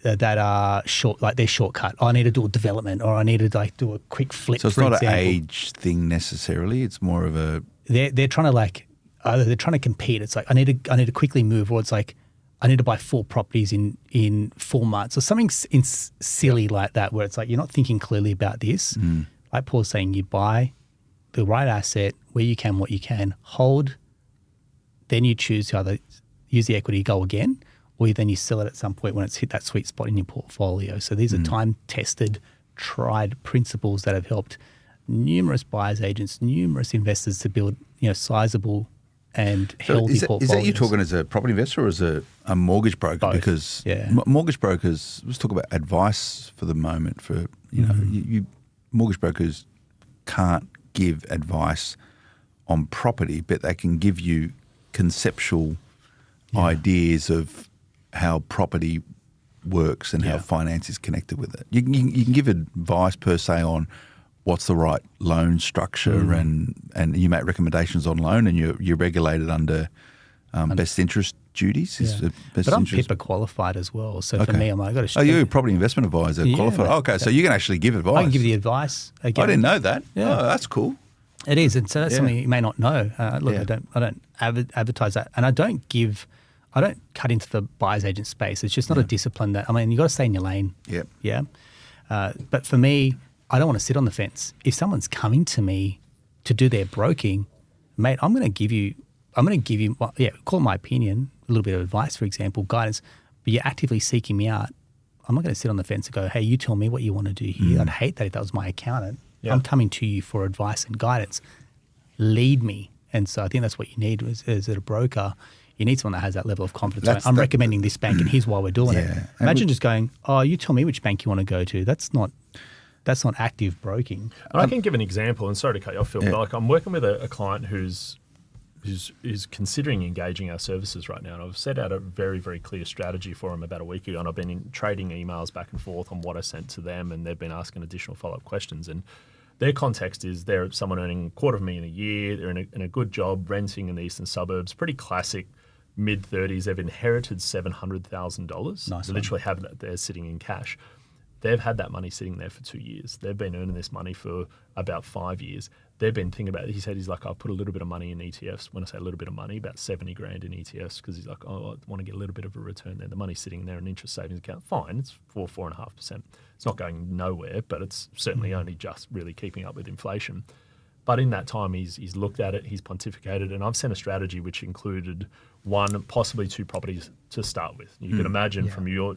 that are short, they're shortcut. I need to do a development, or I need to do a quick flip. So it's not an age thing necessarily. It's more of a. They're trying to either they're trying to compete. It's like I need to quickly move, or it's like I need to buy 4 properties in 4 months, or something silly like that, where it's like you're not thinking clearly about this. Like Paul's saying, you buy the right asset where you can, what you can, hold, then you choose to either use the equity, go again, or then you sell it at some point when it's hit that sweet spot in your portfolio. So these are time-tested, tried principles that have helped numerous buyers agents, numerous investors to build sizable and healthy portfolios. Is that you talking as a property investor or as a mortgage broker? Both. Because mortgage brokers, let's talk about advice for the moment. For you mortgage brokers can't give advice on property, but they can give you conceptual ideas of how property works and how finance is connected with it. You can give advice per se on what's the right loan structure and you make recommendations on loan, and you're regulated under best interest duties. But I'm PIPA qualified as well. So for me, I got to. Oh, you're a property investment advisor qualified. Mate. Okay, so you can actually give advice. I can give the advice. Again. I didn't know that. Yeah. Oh, that's cool. It is, and so that's something you may not know. I don't advertise that, and I don't cut into the buyer's agent space. It's just not a discipline that. You got to stay in your lane. Yep. Yeah. But for me, I don't want to sit on the fence. If someone's coming to me to do their broking, mate, I'm going to give you, call it my opinion, a little bit of advice, for example, guidance, but you're actively seeking me out. I'm not going to sit on the fence and go, hey, you tell me what you want to do here. I'd hate that if that was my accountant. Yeah. I'm coming to you for advice and guidance. Lead me. And so I think that's what you need as a broker. You need someone that has that level of confidence. I'm recommending this bank, and here's why we're doing it. Imagine just going, oh, you tell me which bank you want to go to. That's not active broking. I can give an example, and sorry to cut you off, Phil, but I'm working with a client who's considering engaging our services right now. And I've set out a very, very clear strategy for him about a week ago, and I've been trading emails back and forth on what I sent to them, and they've been asking additional follow-up questions. And their context is they're someone earning $250,000 a year, they're in a good job, renting in the eastern suburbs, pretty classic, mid-30s. They've inherited $700,000. Nice. They literally have it there sitting in cash. They've had that money sitting there for 2 years. They've been earning this money for about 5 years. They've been thinking about it. He said, he's like, I'll put a little bit of money in ETFs. When I say a little bit of money, about 70 grand in ETFs, because he's like, oh, I want to get a little bit of a return there. The money's sitting there in an interest savings account. Fine, it's 4.5%. It's not going nowhere, but it's certainly only just really keeping up with inflation. But in that time, he's looked at it, he's pontificated, and I've sent a strategy which included 1, possibly 2 properties to start with. You can imagine from your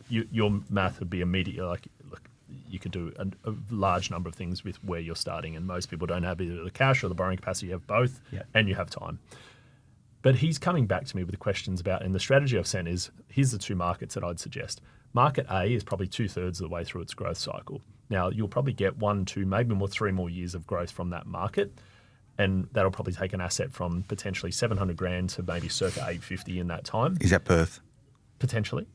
math would be immediately like, look, you could do a large number of things with where you're starting, and most people don't have either the cash or the borrowing capacity. You have both, and you have time. But he's coming back to me with the questions about, and the strategy I've sent is, here's the 2 markets that I'd suggest. Market A is probably 2/3 of the way through its growth cycle. Now, you'll probably get 1, 2, maybe more 3 more years of growth from that market, and that'll probably take an asset from potentially 700 grand to maybe circa 850 in that time. Is that Perth? Potentially.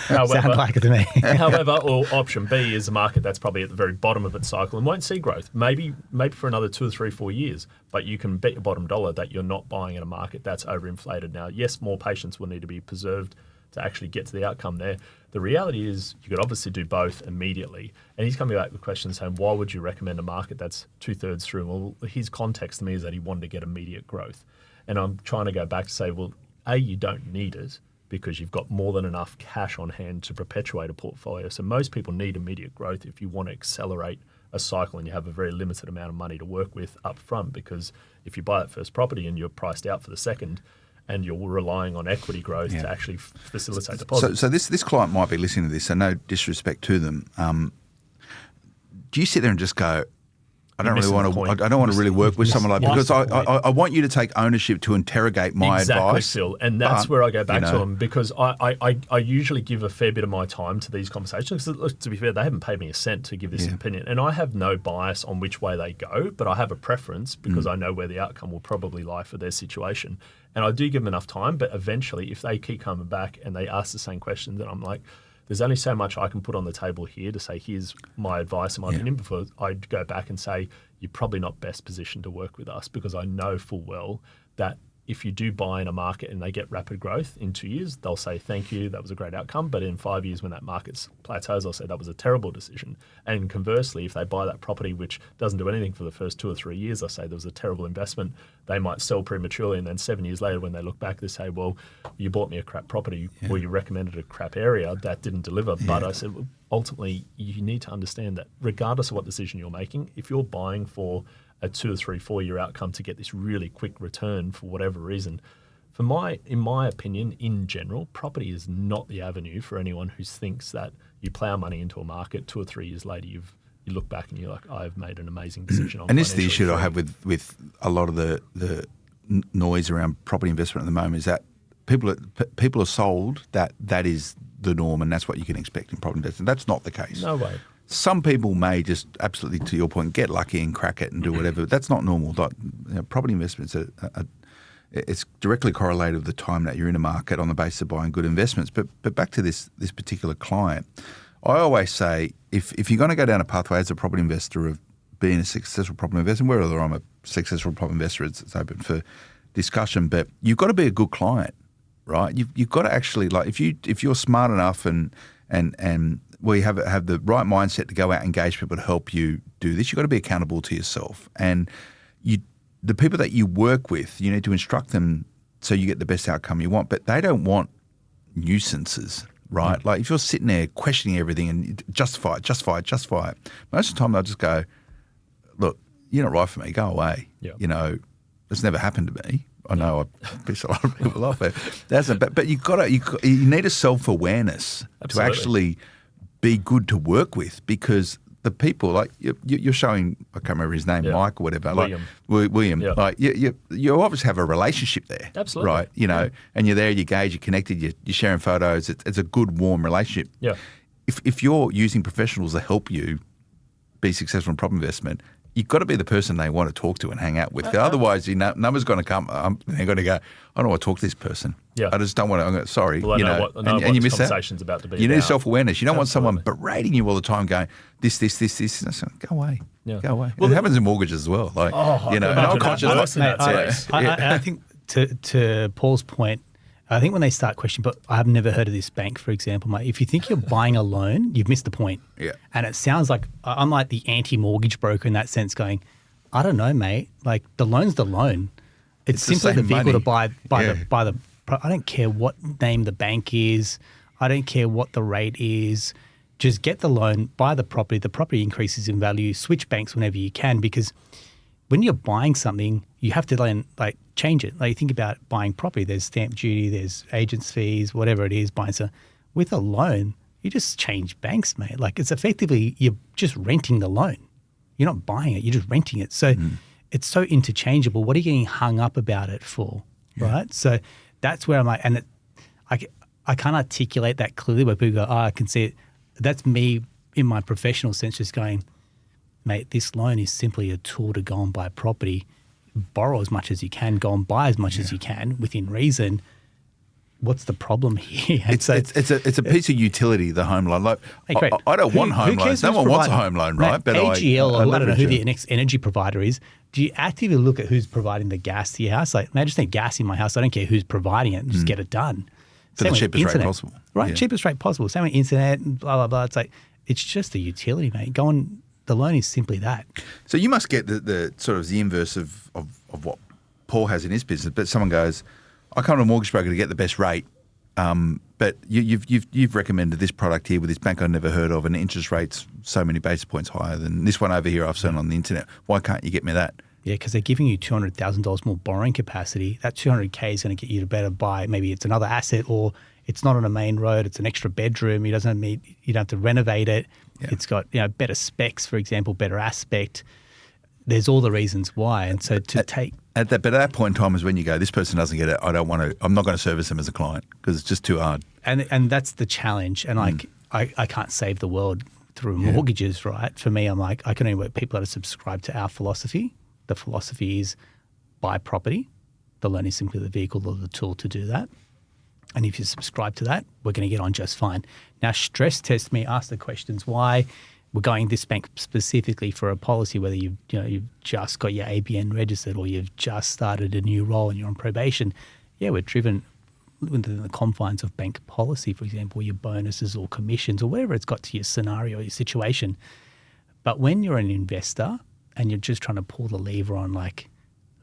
Sounds like it to me. However, or option B is a market that's probably at the very bottom of its cycle and won't see growth, maybe for another 2 or 3, 4 years. But you can bet your bottom dollar that you're not buying in a market that's overinflated. Now, yes, more patience will need to be preserved to actually get to the outcome there. The reality is you could obviously do both immediately. And he's coming back with questions saying, why would you recommend a market that's 2/3 through? Well, his context to me is that he wanted to get immediate growth. And I'm trying to go back to say, well, A, you don't need it, because you've got more than enough cash on hand to perpetuate a portfolio. So most people need immediate growth if you want to accelerate a cycle and you have a very limited amount of money to work with up front, because if you buy that first property and you're priced out for the second and you're relying on equity growth to actually facilitate deposits. So this client might be listening to this, so no disrespect to them. Do you sit there and just go, I don't want to really work with someone like, because I want you to take ownership to interrogate my advice. Phil, and that's where I go back to them, because I usually give a fair bit of my time to these conversations. Because, to be fair, they haven't paid me a cent to give this opinion, and I have no bias on which way they go, but I have a preference because I know where the outcome will probably lie for their situation, and I do give them enough time. But eventually, if they keep coming back and they ask the same questions, then I'm like, there's only so much I can put on the table here to say, here's my advice and my opinion, before I'd go back and say, you're probably not best positioned to work with us, because I know full well that if you do buy in a market and they get rapid growth in 2 years, they'll say, thank you, that was a great outcome. But in 5 years, when that market plateaus, I'll say that was a terrible decision. And conversely, if they buy that property which doesn't do anything for the first 2 or 3 years, I'll say there was a terrible investment. They might sell prematurely, and then 7 years later, when they look back, they say, well, you bought me a crap property, or you recommended a crap area that didn't deliver. But I said, well, ultimately, you need to understand that regardless of what decision you're making, if you're buying for a 2 or 3, 4 year outcome to get this really quick return for whatever reason, in my opinion, in general, property is not the avenue for anyone who thinks that you plough money into a market, 2 or 3 years later, you look back and you're like, I've made an amazing decision. And this is the issue that I have with a lot of the noise around property investment at the moment, is that people are sold that is the norm and that's what you can expect in property investment. That's not the case. No way. Some people may just, absolutely to your point, get lucky and crack it and do whatever. That's not normal. Property investments it's directly correlated with the time that you're in a market on the basis of buying good investments. But back to this particular client, I always say, if you're going to go down a pathway as a property investor of being a successful property investor, whether I'm a successful property investor, it's open for discussion. But you've got to be a good client, right? You've got to actually, like, if you're smart enough and where you have the right mindset to go out and engage people to help you do this, you've got to be accountable to yourself. And the people that you work with, you need to instruct them so you get the best outcome you want. But they don't want nuisances, right? Like if you're sitting there questioning everything and justify it. Most of the time they'll just go, look, you're not right for me, go away. Yeah. You know, it's never happened to me. I know I piss a lot of people off. But you need a self-awareness to actually be good to work with, because the people, like you're showing, I can't remember his name, Mike or whatever. William. Like, William. Yeah. Like you obviously have a relationship there. Absolutely. Right. You know, and you're there, you gauge, you're connected, you're sharing photos. It's a good, warm relationship. Yeah. If you're using professionals to help you be successful in property investment, you've got to be the person they want to talk to and hang out with. Otherwise, numbers going to come. They're going to go, I don't want to talk to this person. Yeah. I just don't want to. Sorry. Well, I know what and you this miss conversation's that. about to be. You need about. self-awareness. You don't want someone berating you all the time, going this. Go away. Yeah. Go away. Well, it happens in mortgages as well. Like and I'm conscious. I think to Paul's point, I think when they start questioning, but I've never heard of this bank, for example, mate. If you think you're buying a loan, you've missed the point. Yeah. And it sounds like I'm like the anti-mortgage broker in that sense going, I don't know, mate. Like the loan's the loan. It's simply the vehicle to buy the I don't care what name the bank is. I don't care what the rate is. Just get the loan, buy the property increases in value, switch banks whenever you can, because when you're buying something, you have to then like change it. Like think about buying property. There's stamp duty, there's agents fees, whatever it is. Buying so with a loan, you just change banks, mate. Like it's effectively you're just renting the loan. You're not buying it. You're just renting it. So it's so interchangeable. What are you getting hung up about it for, right? So that's where I'm like, and I can't articulate that clearly. Where people go, oh, I can see it. That's me in my professional sense, just going, mate, this loan is simply a tool to go and buy property, borrow as much as you can, go and buy as much as you can within reason. What's the problem here? It's a piece of utility, the home loan. Like, I don't want home loans. No one wants a home loan, right? But AGL, I don't know who the next energy provider is. Do you actively look at who's providing the gas to your house? Like, man, I just need gas in my house. I don't care who's providing it. Just get it done. For the cheapest rate possible. Right, Yeah. cheapest rate possible. Same with internet and blah, blah, blah. It's like, it's just a utility, mate. The loan is simply that. So you must get the sort of the inverse of what Paul has in his business. But someone goes, I come to a mortgage broker to get the best rate, but you've recommended this product here with this bank I've never heard of, and the interest rate's so many basis points higher than this one over here I've seen on the internet. Why can't you get me that? Yeah, because they're giving you $200,000 more borrowing capacity. That $200K is going to get you to better buy. Maybe it's another asset, or it's not on a main road. It's an extra bedroom. You don't have to renovate it. Yeah. It's got better specs, for example, better aspect. There's all the reasons why, and so at that point in time is when you go, this person doesn't get it. I'm not going to service them as a client because it's just too hard. And that's the challenge. And I can't save the world through mortgages, right? For me, I'm like, I can only work with people that are subscribed to our philosophy. The philosophy is buy property. The loan is simply the vehicle or the tool to do that. And if you subscribe to that, we're going to get on just fine. Now, stress test me, ask the questions why. We're going this bank specifically for a policy, whether you've just got your ABN registered or you've just started a new role and you're on probation. Yeah, we're driven within the confines of bank policy, for example, your bonuses or commissions or whatever it's got to your scenario or your situation. But when you're an investor and you're just trying to pull the lever on like,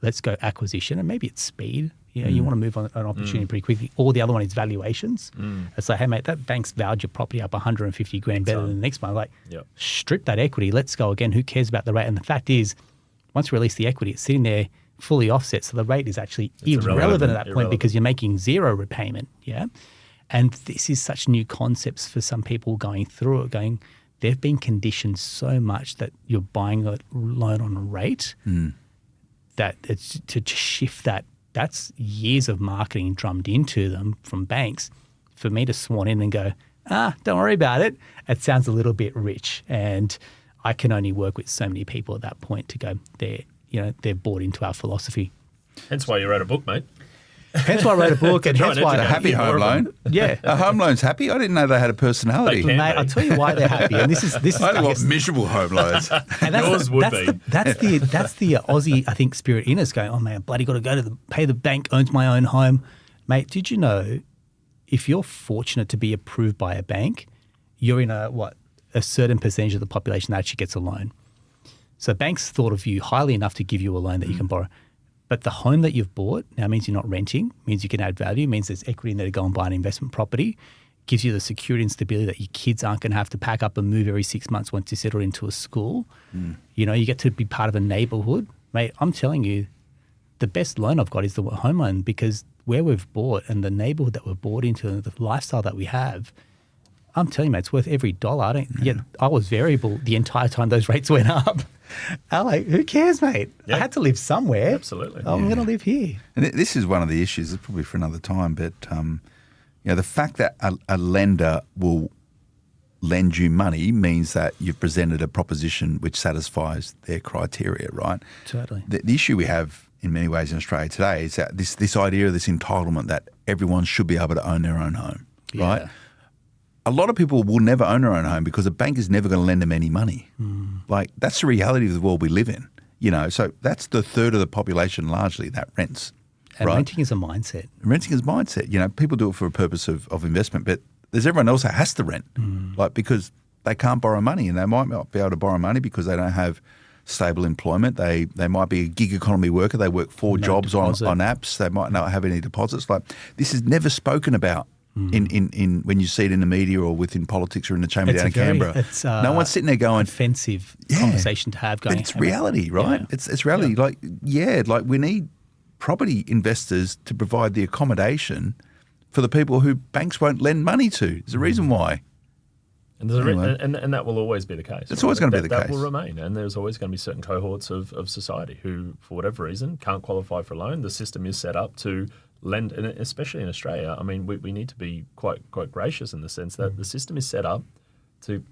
let's go acquisition, and maybe it's speed. You want to move on an opportunity pretty quickly. Or the other one is valuations. It's like, hey, mate, that bank's valued your property up 150 grand better than the next one. Like, strip that equity. Let's go again. Who cares about the rate? And the fact is, once you release the equity, it's sitting there fully offset. So the rate is actually irrelevant at that point because you're making zero repayment. Yeah. And this is such new concepts for some people going through it, they've been conditioned so much that you're buying a loan on a rate that it's to shift that. That's years of marketing drummed into them from banks. For me to swan in and go, don't worry about it, it sounds a little bit rich. And I can only work with so many people at that point to go, they're bought into our philosophy. Hence why you wrote a book, mate. Hence why I wrote a book, and hence why a happy home loan. Yeah, a home loan's happy. I didn't know they had a personality. Mate, I'll tell you why they're happy. And this is I want miserable home loans. And Yours would be. That's the Aussie, I think, spirit in us going, oh man, bloody got to go to pay the bank, owns my own home. Mate, did you know if you're fortunate to be approved by a bank, you're in a certain percentage of the population that actually gets a loan. So banks thought of you highly enough to give you a loan that you can borrow. But the home that you've bought now means you're not renting, means you can add value, means there's equity in there to go and buy an investment property, gives you the security and stability that your kids aren't going to have to pack up and move every 6 months once you settle into a school. You get to be part of a neighbourhood. Mate, I'm telling you, the best loan I've got is the home loan, because where we've bought and the neighbourhood that we're bought into and the lifestyle that we have, I'm telling you, mate, it's worth every dollar. I was variable the entire time those rates went up. I'm like, who cares, mate? I had to live somewhere. Absolutely. I'm going to live here. And this is one of the issues, it's probably for another time, but the fact that a lender will lend you money means that you've presented a proposition which satisfies their criteria, right? Totally. The issue we have in many ways in Australia today is that this idea of this entitlement that everyone should be able to own their own home, right? A lot of people will never own their own home because a bank is never going to lend them any money. Like, that's the reality of the world we live in. So that's the third of the population largely that rents. And right? renting is a mindset. Renting is mindset. You know, people do it for a purpose of investment, but there's everyone else that has to rent, like because they can't borrow money, and they might not be able to borrow money because they don't have stable employment. They might be a gig economy worker. They work 4 jobs on apps. They might not have any deposits. Like this is never spoken about in when you see it in the media or within politics or in the chamber down in Canberra. No one's sitting there going offensive conversation to have. Going, but it's reality, right? Yeah. It's reality. Yeah. Like we need property investors to provide the accommodation for the people who banks won't lend money to. There's a reason why. And, and that will always be the case. It's always going to be the case. That will remain. And there's always going to be certain cohorts of society who, for whatever reason, can't qualify for a loan. The system is set up to lend, and especially in Australia, I mean, we need to be quite gracious in the sense that the system is set up to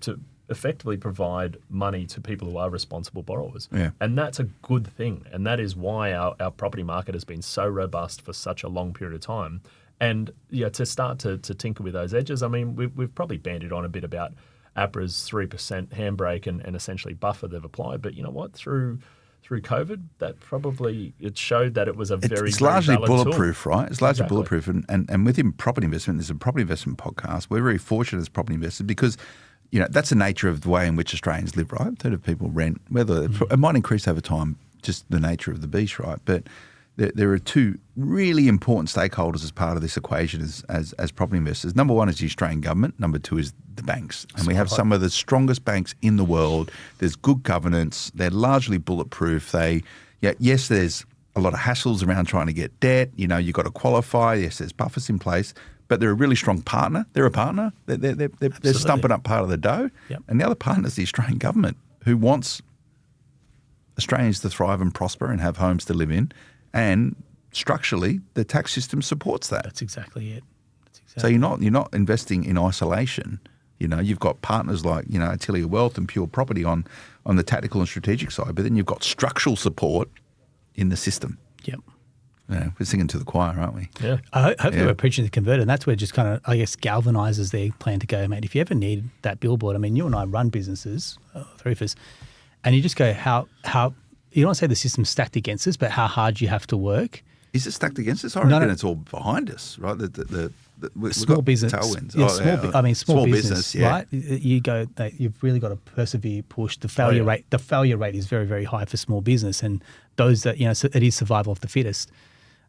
effectively provide money to people who are responsible borrowers. Yeah. And that's a good thing. And that is why our property market has been so robust for such a long period of time. And to start to tinker with those edges, I mean, we've probably bandied on a bit about APRA's 3% handbrake and essentially buffer they've applied. But you know what? Through COVID, that probably it showed that it was it's largely bulletproof, tool. right? It's largely bulletproof. And within property investment, there's a property investment podcast. We're very fortunate as property investors because that's the nature of the way in which Australians live, right? A third of people rent. It might increase over time, just the nature of the beast, right? But there are 2 really important stakeholders as part of this equation as property investors. Number 1 is the Australian government. Number 2 is the banks. And we have some of the strongest banks in the world. There's good governance. They're largely bulletproof. Yes, there's a lot of hassles around trying to get debt. You've got to qualify. Yes, there's buffers in place. But they're a really strong partner. They're a partner. They're stumping up part of the dough. Yep. And the other partner is the Australian government, who wants Australians to thrive and prosper and have homes to live in. And structurally, the tax system supports that. That's exactly it. So you're not investing in isolation. You've got partners like Atelier Wealth and Pure Property on the tactical and strategic side, but then you've got structural support in the system. Yep. We're singing to the choir, aren't we? Yeah. Hopefully we're preaching to the converted, and that's where it just kind of, I guess, galvanizes their plan to go, mate. If you ever need that billboard, I mean, you and I run businesses, 3 of us, and you just go, how you don't want to say the system's stacked against us, but how hard you have to work. Is it stacked against us? I reckon it's all behind us, right? Small business. Tailwinds. Yeah, small business, yeah. right? You've really got to persevere, push. The failure rate is very, very high for small business, and those that so it is survival of the fittest.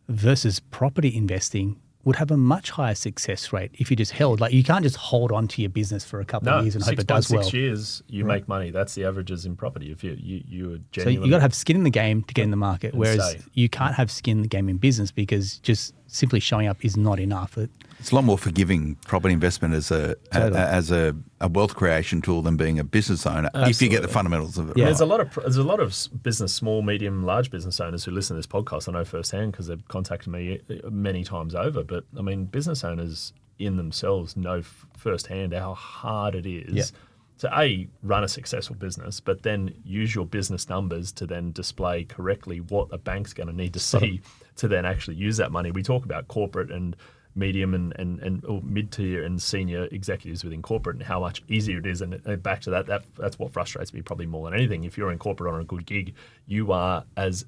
Versus property investing would have a much higher success rate if you just held. Like you can't just hold on to your business for a couple of years and hope it does well. 6 years you make money. That's the averages in property. If you are genuinely. So you got to have skin in the game to get in the market, whereas you can't have skin in the game in business because just simply showing up is not enough. It's a lot more forgiving property investment as a wealth creation tool than being a business owner. Absolutely. If you get the fundamentals of it. Yeah, right. There's a lot of business, small, medium, large business owners who listen to this podcast. I know firsthand because they've contacted me many times over. But I mean, business owners in themselves know firsthand how hard it is to run a successful business, but then use your business numbers to then display correctly what a bank's going to need to see to then actually use that money. We talk about corporate and medium and or mid-tier and senior executives within corporate and how much easier it is. And back to that's what frustrates me probably more than anything. If you're in corporate on a good gig, you are as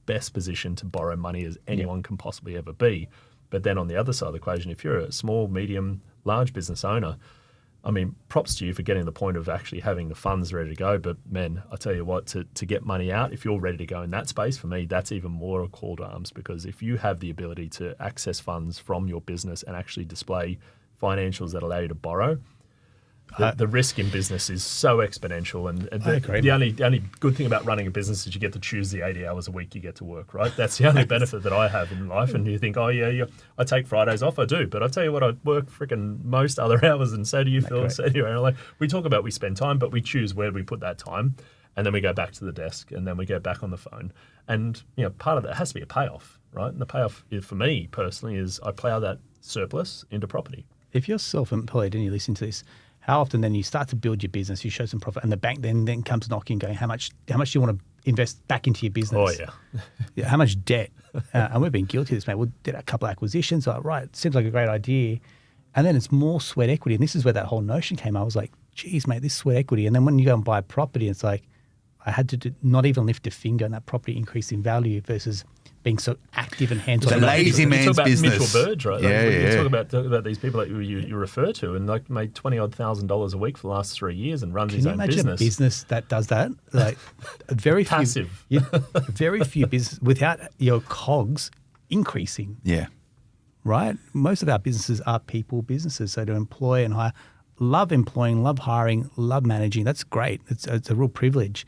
best positioned to borrow money as anyone can possibly ever be. But then on the other side of the equation, if you're a small, medium, large business owner, I mean, props to you for getting to the point of actually having the funds ready to go. But man, I tell you what, to get money out, if you're ready to go in that space, for me, that's even more a call to arms, because if you have the ability to access funds from your business and actually display financials that allow you to borrow, the risk in business is so exponential. And the only good thing about running a business is you get to choose the 80 hours a week you get to work, right? That's the only benefit that I have in life. And you think, I take Fridays off. I do. But I tell you what, I work freaking most other hours, and so do you, Phil, so do you. And like, we talk about we spend time, but we choose where we put that time. And then we go back to the desk, and then we go back on the phone. And part of that has to be a payoff, right? And the payoff for me personally is I plow that surplus into property. If you're self-employed and you listen to this, how often then you start to build your business, you show some profit, and the bank then comes knocking, going, how much do you want to invest back into your business? Oh, yeah. How much debt? And we've been guilty of this, mate. We did a couple of acquisitions. Like, right, seems like a great idea. And then it's more sweat equity. And this is where that whole notion came. I was like, geez, mate, this sweat equity. And then when you go and buy a property, it's like, I had to not even lift a finger and that property increased in value versus being so active and hands-on. It's a lazy man's business. Mitchell Burge, right? Yeah, You talk about these people that you refer to, and like made $20,000 a week for the last 3 years and runs his own business. Can you imagine a business that does that? Like very few, passive. Very few business without your cogs increasing. Yeah. Right. Most of our businesses are people businesses, so to employ and hire, love employing, love hiring, love managing. That's great. It's a real privilege.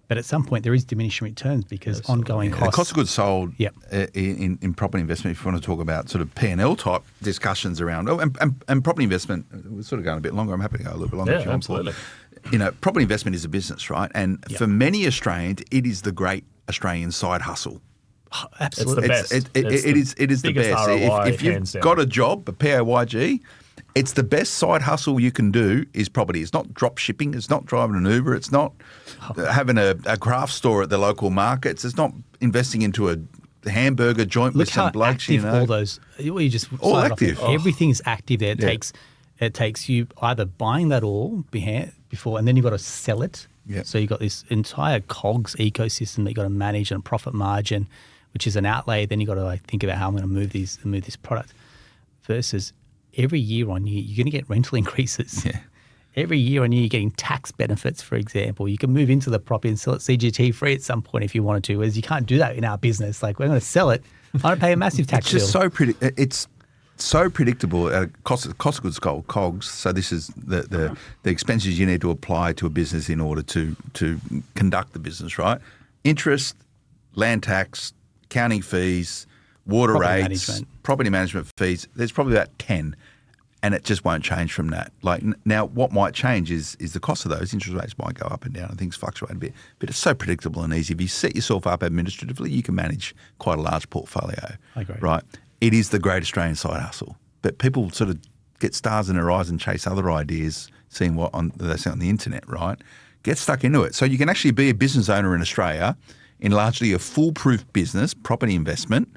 But at some point, there is diminishing returns because ongoing costs. The cost of goods sold Yep. in property investment, if you want to talk about sort of P&L type discussions around, and property investment, we're sort of going a bit longer. I'm happy to go a little bit longer. Yeah, absolutely. Property investment is a business, right? And for many Australians, it is the great Australian side hustle. Oh, absolutely. It's the best. It is the best. ROI, If you've got a job, a PAYG, it's the best side hustle you can do is property. It's not drop shipping. It's not driving an Uber. It's not having a craft store at the local markets. It's not investing into a hamburger joint with some blokes. All those. You just all active. Everything is active there. It takes you either buying that all before, and then you've got to sell it. Yeah. So you've got this entire COGS ecosystem that you've got to manage and profit margin, which is an outlay. Then you've got to think about how I'm going to move this product versus every year on year, you're going to get rental increases. Yeah. Every year on year, you're getting tax benefits, for example. You can move into the property and sell it CGT free at some point if you wanted to, whereas you can't do that in our business. Like, we're going to sell it. I don't pay a massive tax bill. It's so predictable. Cost of goods sold, COGS. So this is the expenses you need to apply to a business in order to conduct the business, right? Interest, land tax, accounting fees, water rates, property management fees. There's probably about 10, and it just won't change from that. Like now, what might change is the cost of those. Interest rates might go up and down, and things fluctuate a bit. But it's so predictable and easy. If you set yourself up administratively, you can manage quite a large portfolio. I agree. Right? It is the great Australian side hustle. But people sort of get stars in their eyes and chase other ideas, seeing what they see on the internet. Right? Get stuck into it. So you can actually be a business owner in Australia in largely a foolproof business, property investment,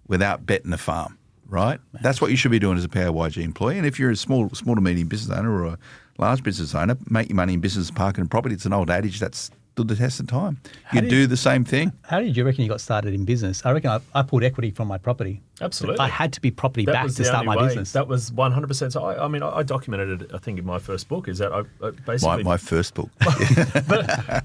without betting the farm, right? That's what you should be doing as a PAYG employee. And if you're a small to medium business owner or a large business owner, make your money in business, parking and property. It's an old adage that's stood the test of time. You do the same thing. How did you reckon you got started in business? I reckon I pulled equity from my property. Absolutely. I had to be property backed to start my business. That was 100%. So I documented it, I think, in my first book, is that I basically... My first book.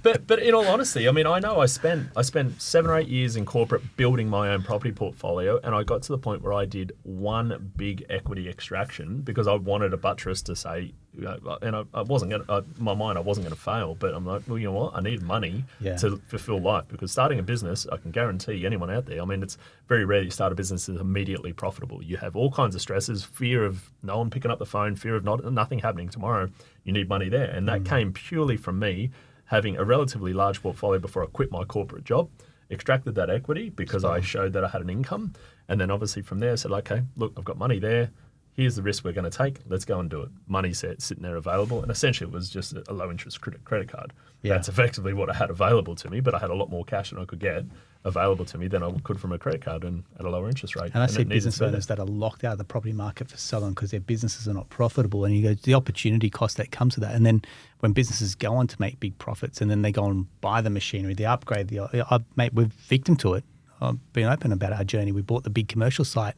but in all honesty, I know I spent 7 or 8 years in corporate building my own property portfolio, and I got to the point where I did one big equity extraction because I wanted a buttress to say, and I wasn't going to, in my mind, I wasn't going to fail, but I'm like, well, you know what? I need money to fulfill life, because starting a business, I can guarantee anyone out there, it's very rare that you start a business that's immediately profitable. You have all kinds of stresses, fear of no one picking up the phone, fear of nothing happening tomorrow. You need money there. And that came purely from me having a relatively large portfolio before I quit my corporate job, extracted that equity because I showed that I had an income. And then obviously from there I said, okay, look, I've got money there. Here's the risk we're going to take. Let's go and do it. Money sitting there available. And essentially it was just a low interest credit card. Yeah. That's effectively what I had available to me, but I had a lot more cash than I could get available to me than I could from a credit card and at a lower interest rate. And I see business owners that are locked out of the property market for so long because their businesses are not profitable. And you go, the opportunity cost that comes with that. And then when businesses go on to make big profits and then they go and buy the machinery, they upgrade we're victim to it. I've been open about our journey. We bought the big commercial site,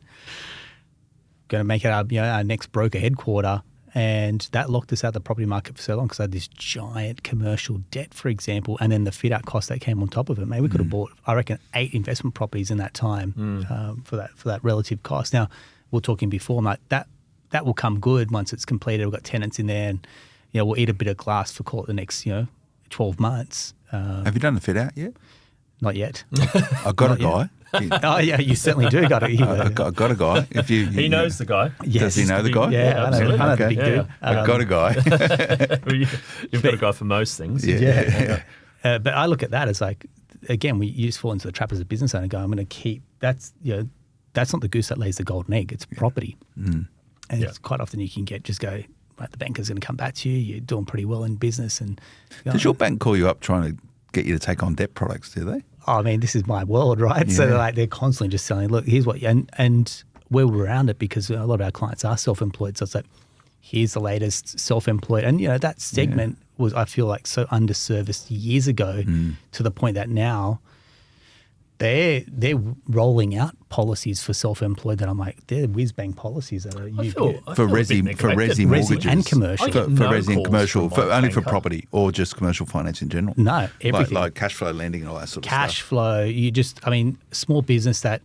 going to make it our next broker headquarter. And that locked us out of the property market for so long because I had this giant commercial debt, for example, and then the fit-out cost that came on top of it. Maybe we could have bought, I reckon, 8 investment properties in that time for that relative cost. Now, we were talking before, mate, that will come good once it's completed. We've got tenants in there, and we'll eat a bit of glass for, call it, the next 12 months. Have you done the fit-out yet? Not yet. I've got a guy. Oh yeah, you certainly do got it. I've got a guy. He knows the guy. Yes. Does he know the guy? Yeah, absolutely. I know the big dude. I've got a guy. You've got a guy for most things. Yeah. But I look at that as like, again, you just fall into the trap as a business owner. I'm going to keep that's not the goose that lays the golden egg. It's property, and it's quite often you can the banker's going to come back to you. You're doing pretty well in business, and does your bank call you up trying to get you to take on debt products? Do they? Oh, this is my world, right? Yeah. So they're constantly just saying, look, here's what, and we're around it because a lot of our clients are self-employed. So it's like, here's the latest self-employed. And, that segment was, I feel like, so underserviced years ago to the point that now they're rolling out policies for self-employed that I'm like, they're whiz-bang policies that are for resi mortgages and commercial. for resi and commercial, only for banker. property or just commercial finance in general. No, everything. Like cash flow lending and all that sort of stuff. Cash flow. Small business that,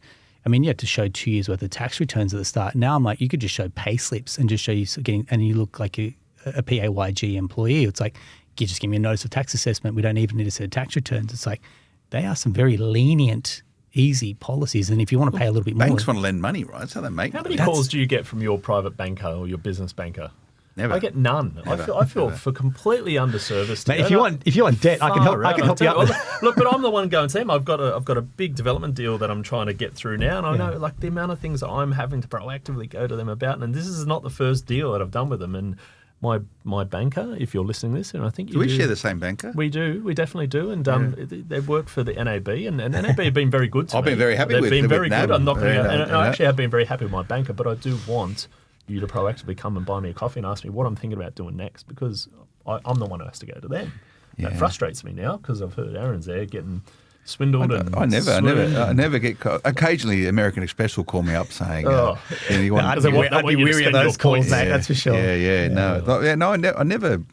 you had to show 2 years worth of tax returns at the start. Now I'm like, you could just show pay slips and just show you getting, and you look like a PAYG employee. It's like, you just give me a notice of tax assessment. We don't even need to set tax returns. It's like, they are some very lenient, easy policies. And if you want to pay a little bit more. Banks want to lend money, right? That's how they make How money. many calls do you get from your private banker or your business banker? Never. I get none. Never. I feel for completely underserviced. Mate, if you want debt, I can help you out with it. Look, but I'm the one going to them. I've got a big development deal that I'm trying to get through now, and I know like the amount of things that I'm having to proactively go to them about. And this is not the first deal that I've done with them. And my banker, if you're listening to this, and I think Do we share the same banker? We do. We definitely do. And they've worked for the NAB, and NAB have been very good to me. I've been very happy They've with been very NAB. good. I'm not going Yeah, and I actually have been very happy with my banker, but I do want you to proactively come and buy me a coffee and ask me what I'm thinking about doing next, because I'm the one who has to go to them. Yeah. That frustrates me now because I've heard Aaron's there getting swindled. I never get. Occasionally, American Express will call me up saying, you want I'd be weary of those calls, mate. That's for sure. I never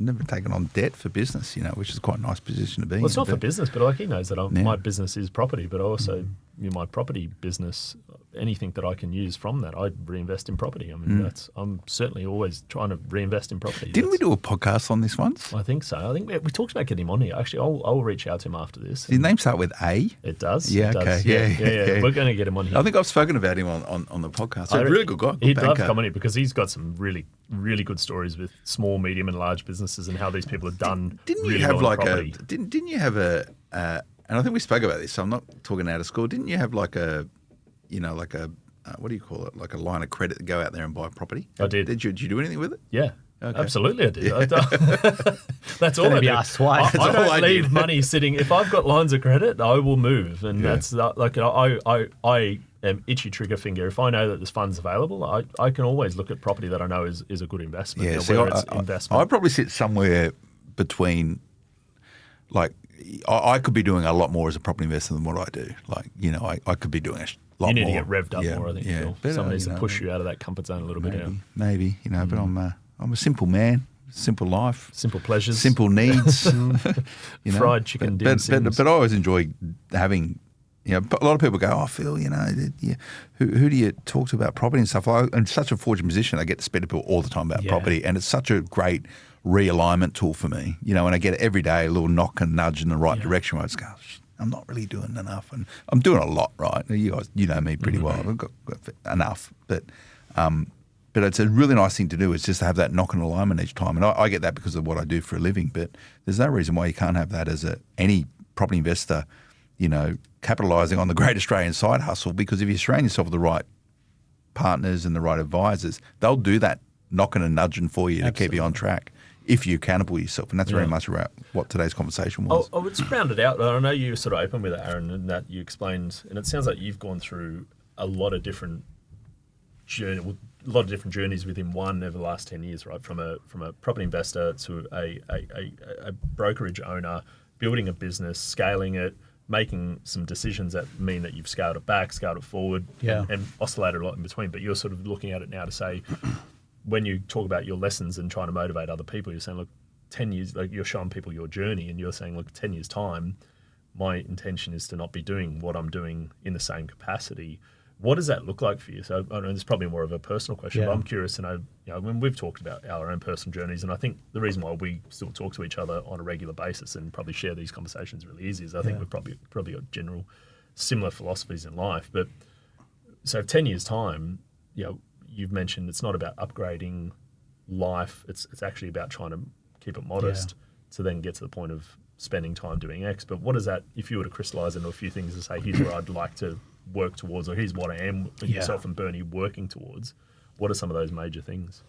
never taken on debt for business, which is quite a nice position to be in. Well, it's not for but- business, but like he knows that my business is property, but also my property business, anything that I can use from that, I reinvest in property. I mean, I'm certainly always trying to reinvest in property. Didn't we do a podcast on this once? I think so. I think we talked about getting him on here. Actually, I'll reach out to him after this. Does his name start with A? It does. Yeah, it okay. does. Yeah. We're going to get him on here. I think I've spoken about him on the podcast. So really good guy. Good He'd love banker. coming here because he's got some really, really good stories with small, medium, and large businesses and how these people have done. Didn't really you have well like in property. Didn't you have and I think we spoke about this, so I'm not talking out of school. Didn't you have like a what do you call it? Like a line of credit to go out there and buy property? I did. Did you do anything with it? Yeah. Okay. Absolutely, I did. That's all I Maybe do. ask twice. I That's all I don't leave did. money sitting. If I've got lines of credit, I will move, and that's like I am itchy trigger finger. If I know that there's funds available, I can always look at property that I know is a good investment. Yeah, whether it's investment. I probably sit somewhere between, like, I could be doing a lot more as a property investor than what I do. Like, I could be doing a lot more. You need to get revved up more, I think, Phil. Better, Someone needs to push you out of that comfort zone a little bit. Maybe, but I'm a simple man, simple life, Simple pleasures. simple needs. Fried chicken, dim sims. But I always enjoy having. A lot of people go, "Oh, Phil, who do you talk to about property and stuff?" I'm in such a fortunate position. I get to speak to people all the time about property, and it's such a great realignment tool for me. And I get every day a little knock and nudge in the right direction where I just go, I'm not really doing enough, and I'm doing a lot, right? You guys, know me pretty well. I've got enough, but it's a really nice thing to do. Is just to have that knock and alignment each time, and I get that because of what I do for a living. But there's no reason why you can't have that as any property investor, capitalising on the great Australian side hustle. Because if you surround yourself with the right partners and the right advisors, they'll do that knocking and nudging for you to keep you on track if you accountable yourself. And that's very much about what today's conversation was. I would round it out. I know you were sort of open with it, Aaron, and that you explained, and it sounds like you've gone through a lot of different journeys within one over the last 10 years, right? From a property investor to a brokerage owner, building a business, scaling it, making some decisions that mean that you've scaled it back, scaled it forward, and oscillated a lot in between. But you're sort of looking at it now to say, when you talk about your lessons and trying to motivate other people, you're saying, look, 10 years, like you're showing people your journey, and you're saying, look, 10 years time, my intention is to not be doing what I'm doing in the same capacity. What does that look like for you? So I know this is probably more of a personal question, but I'm curious to know, when we've talked about our own personal journeys, and I think the reason why we still talk to each other on a regular basis and probably share these conversations really easy is I think we've probably got general similar philosophies in life. But so 10 years time, you've mentioned it's not about upgrading life. It's actually about trying to keep it modest to then get to the point of spending time doing X. But what is that, if you were to crystallize into a few things and say, here's where I'd like to work towards, or here's what I am with yourself and Bernie working towards, what are some of those major things?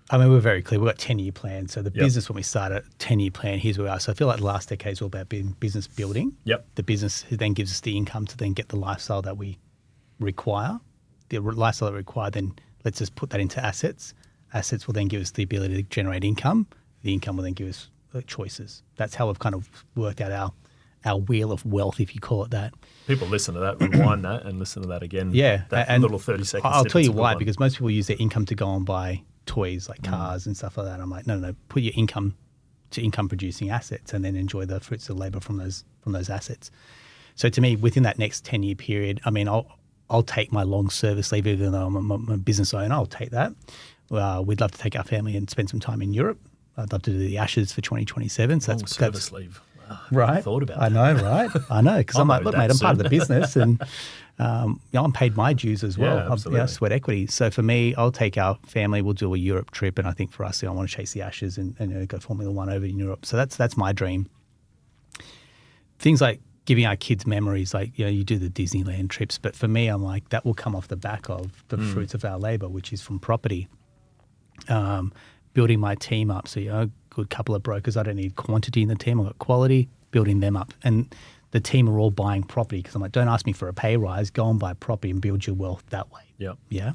I mean, we're very clear. We've got 10-year plans. So the business, when we started, 10-year plan, here's where we are. So I feel like the last decade is all about being business building. Yep. The business then gives us the income to then get the lifestyle that we require. The lifestyle that we require, then let's just put that into assets. Assets will then give us the ability to generate income. The income will then give us choices. That's how we've kind of worked out our wheel of wealth, if you call it that. People listen to that, rewind that, and listen to that again. Yeah. That and little 30 seconds. I'll tell you why, because most people use their income to go and buy toys like cars and stuff like that. I'm like, no, put your income to income producing assets and then enjoy the fruits of labor from those assets. So to me, within that next 10-year period, I mean, I'll take my long service leave, even though I'm a business owner, I'll take that. We'd love to take our family and spend some time in Europe. I'd love to do the Ashes for 2027. So that's service leave. Right. I thought about I know, right? I know, because I'm like, look, mate, I'm part of the business and I'm paid my dues as well. Yeah, absolutely. I'm sweat equity. So for me, I'll take our family, we'll do a Europe trip. And I think for us, I want to chase the Ashes and go Formula One over in Europe. So that's my dream. Things like giving our kids memories, like, you do the Disneyland trips. But for me, I'm like, that will come off the back of the fruits of our labor, which is from property. Building my team up. So, a good couple of brokers. I don't need quantity in the team. I've got quality, building them up. And the team are all buying property because I'm like, don't ask me for a pay rise. Go and buy property and build your wealth that way. Yep. Yeah.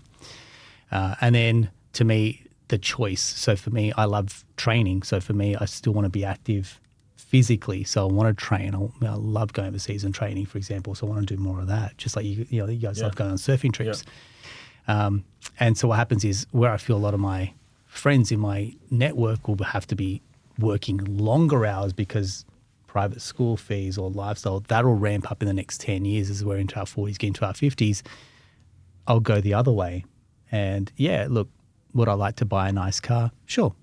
And then to me, the choice. So for me, I love training. So for me, I still want to be active physically. So I want to train. I love going overseas and training, for example. So I want to do more of that. Just like you guys love going on surfing trips. And so what happens is where I feel a lot of my friends in my network will have to be working longer hours because private school fees or lifestyle, that'll ramp up in the next 10 years as we're into our 40s, getting to our 50s. I'll go the other way. And look, would I like to buy a nice car? Sure.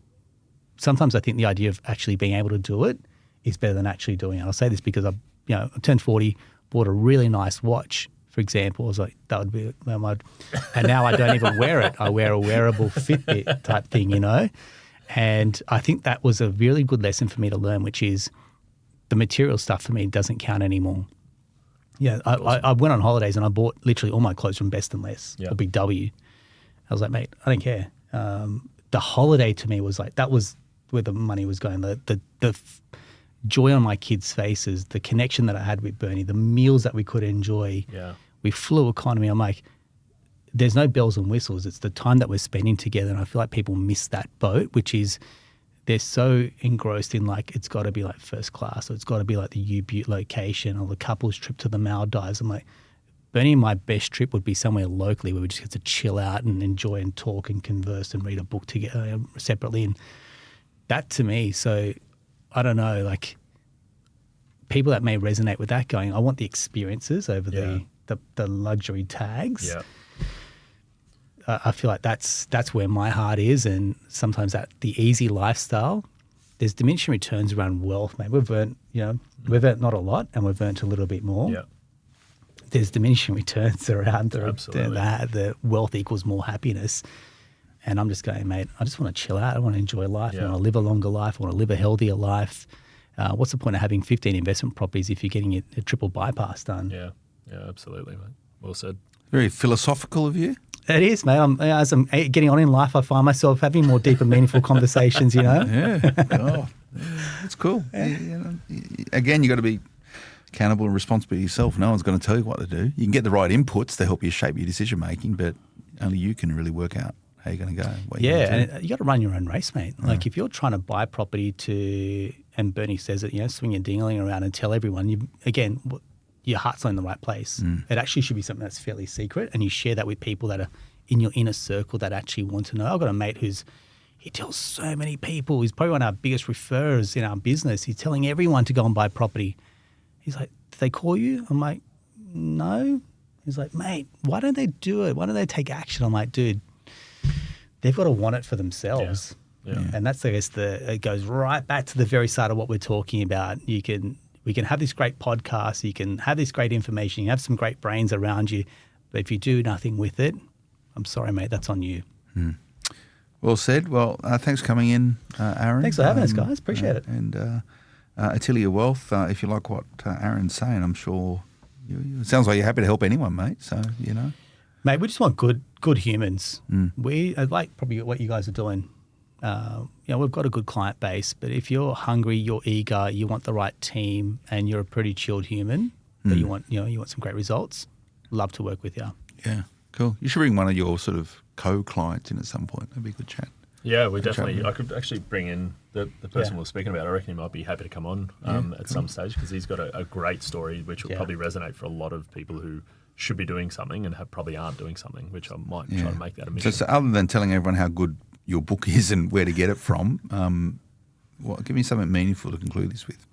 Sometimes I think the idea of actually being able to do it is better than actually doing it. I'll say this because I turned 40, bought a really nice watch. For example, I was like, that would be, and now I don't even wear it. I wear a wearable Fitbit type thing, And I think that was a really good lesson for me to learn, which is the material stuff for me doesn't count anymore. Yeah, I went on holidays and I bought literally all my clothes from Best and Less or Big W. I was like, mate, I don't care. The holiday to me was like, that was where the money was going. The joy on my kids' faces, the connection that I had with Bernie, the meals that we could enjoy. Yeah. We flew economy. I'm like, there's no bells and whistles. It's the time that we're spending together. And I feel like people miss that boat, which is they're so engrossed in like, it's got to be like first class or it's got to be like the U-Butte location or the couple's trip to the Maldives. I'm like, Bernie, my best trip would be somewhere locally where we just get to chill out and enjoy and talk and converse and read a book together separately. And that to me, so I don't know, like people that may resonate with that going, I want the experiences over the luxury tags. Yeah. I feel like that's where my heart is, and sometimes that the easy lifestyle, there's diminishing returns around wealth, mate. We've earned not a lot, and we've earned a little bit more. Yeah. There's diminishing returns around the wealth equals more happiness. And I'm just going, mate, I just want to chill out. I want to enjoy life. I want to live a longer life. I want to live a healthier life. What's the point of having 15 investment properties if you're getting a triple bypass done? Yeah, absolutely, mate. Well said. Very philosophical of you. It is, mate. As I'm getting on in life, I find myself having more deeper, meaningful conversations, Yeah. That's cool. Yeah. Again, you got to be accountable and responsible to yourself. No one's going to tell you what to do. You can get the right inputs to help you shape your decision making, but only you can really work out how you're going to go. And you got to run your own race, mate. Like if you're trying to buy property and Bernie says it, swing your dingling around and tell everyone, your heart's not in the right place. It actually should be something that's fairly secret, and you share that with people that are in your inner circle that actually want to know. I've got a mate he tells so many people. He's probably one of our biggest referrers in our business. He's telling everyone to go and buy property. He's like, did they call you? I'm like, no. He's like, mate, why don't they do it? Why don't they take action? I'm like, dude, they've got to want it for themselves. Yeah. And that's, I guess, it goes right back to the very start of what we're talking about. We can have this great podcast, you can have this great information, you have some great brains around you, but if you do nothing with it, I'm sorry, mate, that's on you. Well said. Well, thanks for coming in, Aaron. Thanks for having us, guys. Appreciate it. And Atelier Wealth, if you like what Aaron's saying, I'm sure it sounds like you're happy to help anyone, mate. So, Mate, we just want good humans. We like probably what you guys are doing. We've got a good client base, but if you're hungry, you're eager, you want the right team, and you're a pretty chilled human, but you want some great results, love to work with you. Yeah. Cool. You should bring one of your sort of co-clients in at some point. That'd be a good chat. Yeah, we definitely. I could actually bring in the person we're speaking about. I reckon he might be happy to come on at some stage because he's got a great story which will probably resonate for a lot of people who should be doing something and probably aren't doing something, which I might try to make that a mission. So other than telling everyone how good your book is and where to get it from, give me something meaningful to conclude this with.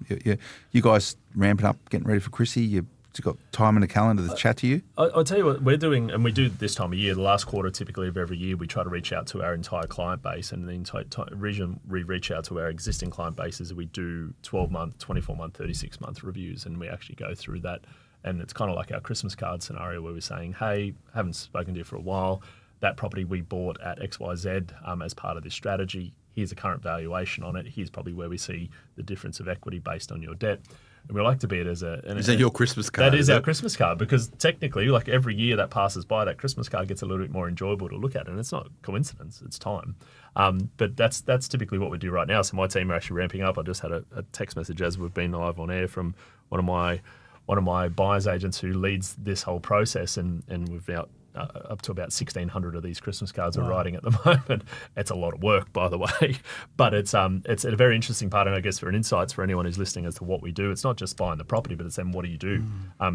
You guys ramping up, getting ready for Chrissy. You've got time in the calendar to chat to you? I'll tell you what we're doing, and we do this time of year, the last quarter typically of every year, we try to reach out to our entire client base, and the entire region we reach out to our existing client bases. We do 12-month, 24-month, 36-month reviews, and we actually go through that. And it's kind of like our Christmas card scenario where we're saying, hey, haven't spoken to you for a while. That property we bought at XYZ as part of this strategy. Here's a current valuation on it. Here's probably where we see the difference of equity based on your debt. And we like to be it as a... Is that your Christmas card? That is our Christmas card, because technically, like every year that passes by, that Christmas card gets a little bit more enjoyable to look at, and it's not coincidence, it's time. But that's typically what we do right now. So my team are actually ramping up. I just had a text message as we've been live on air from one of my buyer's agents who leads this whole process, and we've now up to about 1,600 of these Christmas cards we're writing at the moment. It's a lot of work, by the way, but it's a very interesting part, and I guess for an insights for anyone who's listening as to what we do. It's not just buying the property, but it's then what do you do?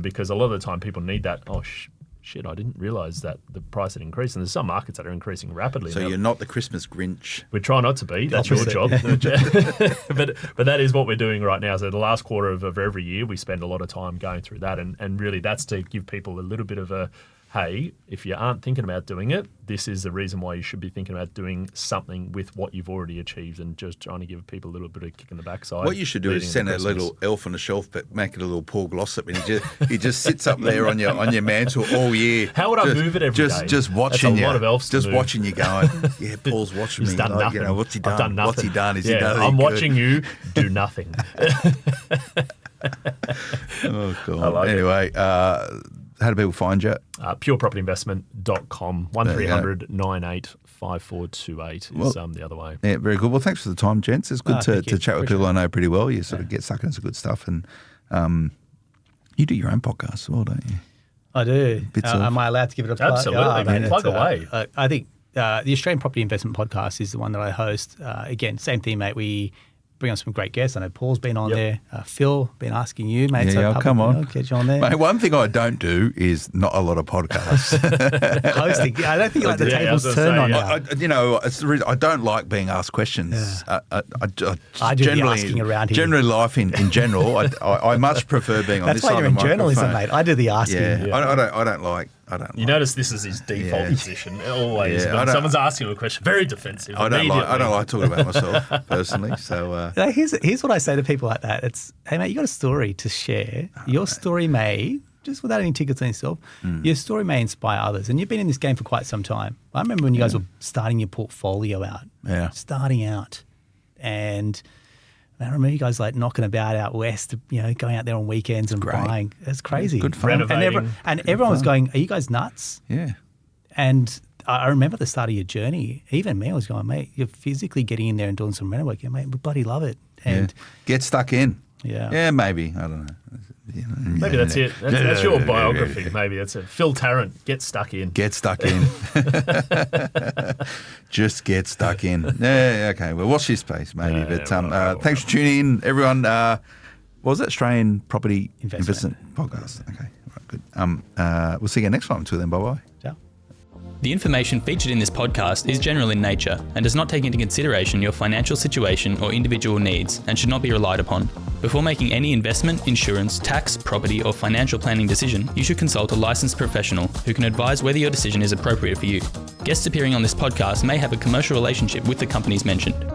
Because a lot of the time people need that. Oh shit! I didn't realise that the price had increased, and there's some markets that are increasing rapidly. So you're not the Christmas Grinch. We try not to be. That's your job. but that is what we're doing right now. So the last quarter of every year, we spend a lot of time going through that, and really that's to give people a little bit of a, hey, if you aren't thinking about doing it, this is the reason why you should be thinking about doing something with what you've already achieved, and just trying to give people a little bit of kick in the backside. What you should do is send a little elf on the shelf, but make it a little Paul Glossop, and he just sits up there on your mantle all year. How would I move it every day? Just watching you. That's a lot of elves just to move. watching you going, yeah, Paul's watching He's me. done nothing. What's he done? I've done nothing. What's he done? Is he done I'm good? watching you do nothing. Oh, cool. Anyway, how do people find you? Purepropertyinvestment.com, 1300 98 5428 is the other way. Yeah, very good. Well, thanks for the time, gents. It's good to chat with people I know pretty well. You sort of get stuck into some good stuff, and you do your own podcast as well, don't you? I do. Am I allowed to give it a plug? Absolutely, plug away. I think the Australian Property Investment Podcast is the one that I host. Again, same thing, mate. We bring on some great guests. I know Paul's been on there. Phil, been asking you, mate. Yeah, come on. Get you on there. Mate, one thing I don't do is not a lot of podcasts. Hosting. I don't think the tables turn on you. It's the reason I don't like being asked questions. Yeah. I do the asking around here. Generally, life in general, I much prefer being on this side of the microphone. That's why you're in journalism, mate. I do the asking. Yeah. I don't like. You notice this is his default position always. When someone's asking him a question, very defensive. I don't like talking about myself personally. So here's what I say to people like that. It's, hey mate, you got a story to share. Your story may, just without any tickets on yourself, your story may inspire others. And you've been in this game for quite some time. I remember when you guys were starting your portfolio out. Yeah. Starting out. And I remember you guys like knocking about out west, going out there on weekends and buying. It's crazy. Good fun. And everyone was going, are you guys nuts? Yeah. And I remember the start of your journey, even me, I was going, mate, you're physically getting in there and doing some rental work. Yeah, mate, we bloody love it. And get stuck in. Yeah. Yeah, maybe. I don't know. Maybe that's it. That's your biography. Maybe that's it. Phil Tarrant, get stuck in. Get stuck in. Just get stuck in. Yeah, okay. Well, watch this space, maybe. But thanks for tuning in, everyone. What was that? Australian Property Investment Podcast. Okay, all right, good. We'll see you again next time. Until then, bye-bye. Ciao. The information featured in this podcast is general in nature and does not take into consideration your financial situation or individual needs and should not be relied upon. Before making any investment, insurance, tax, property or financial planning decision, you should consult a licensed professional who can advise whether your decision is appropriate for you. Guests appearing on this podcast may have a commercial relationship with the companies mentioned.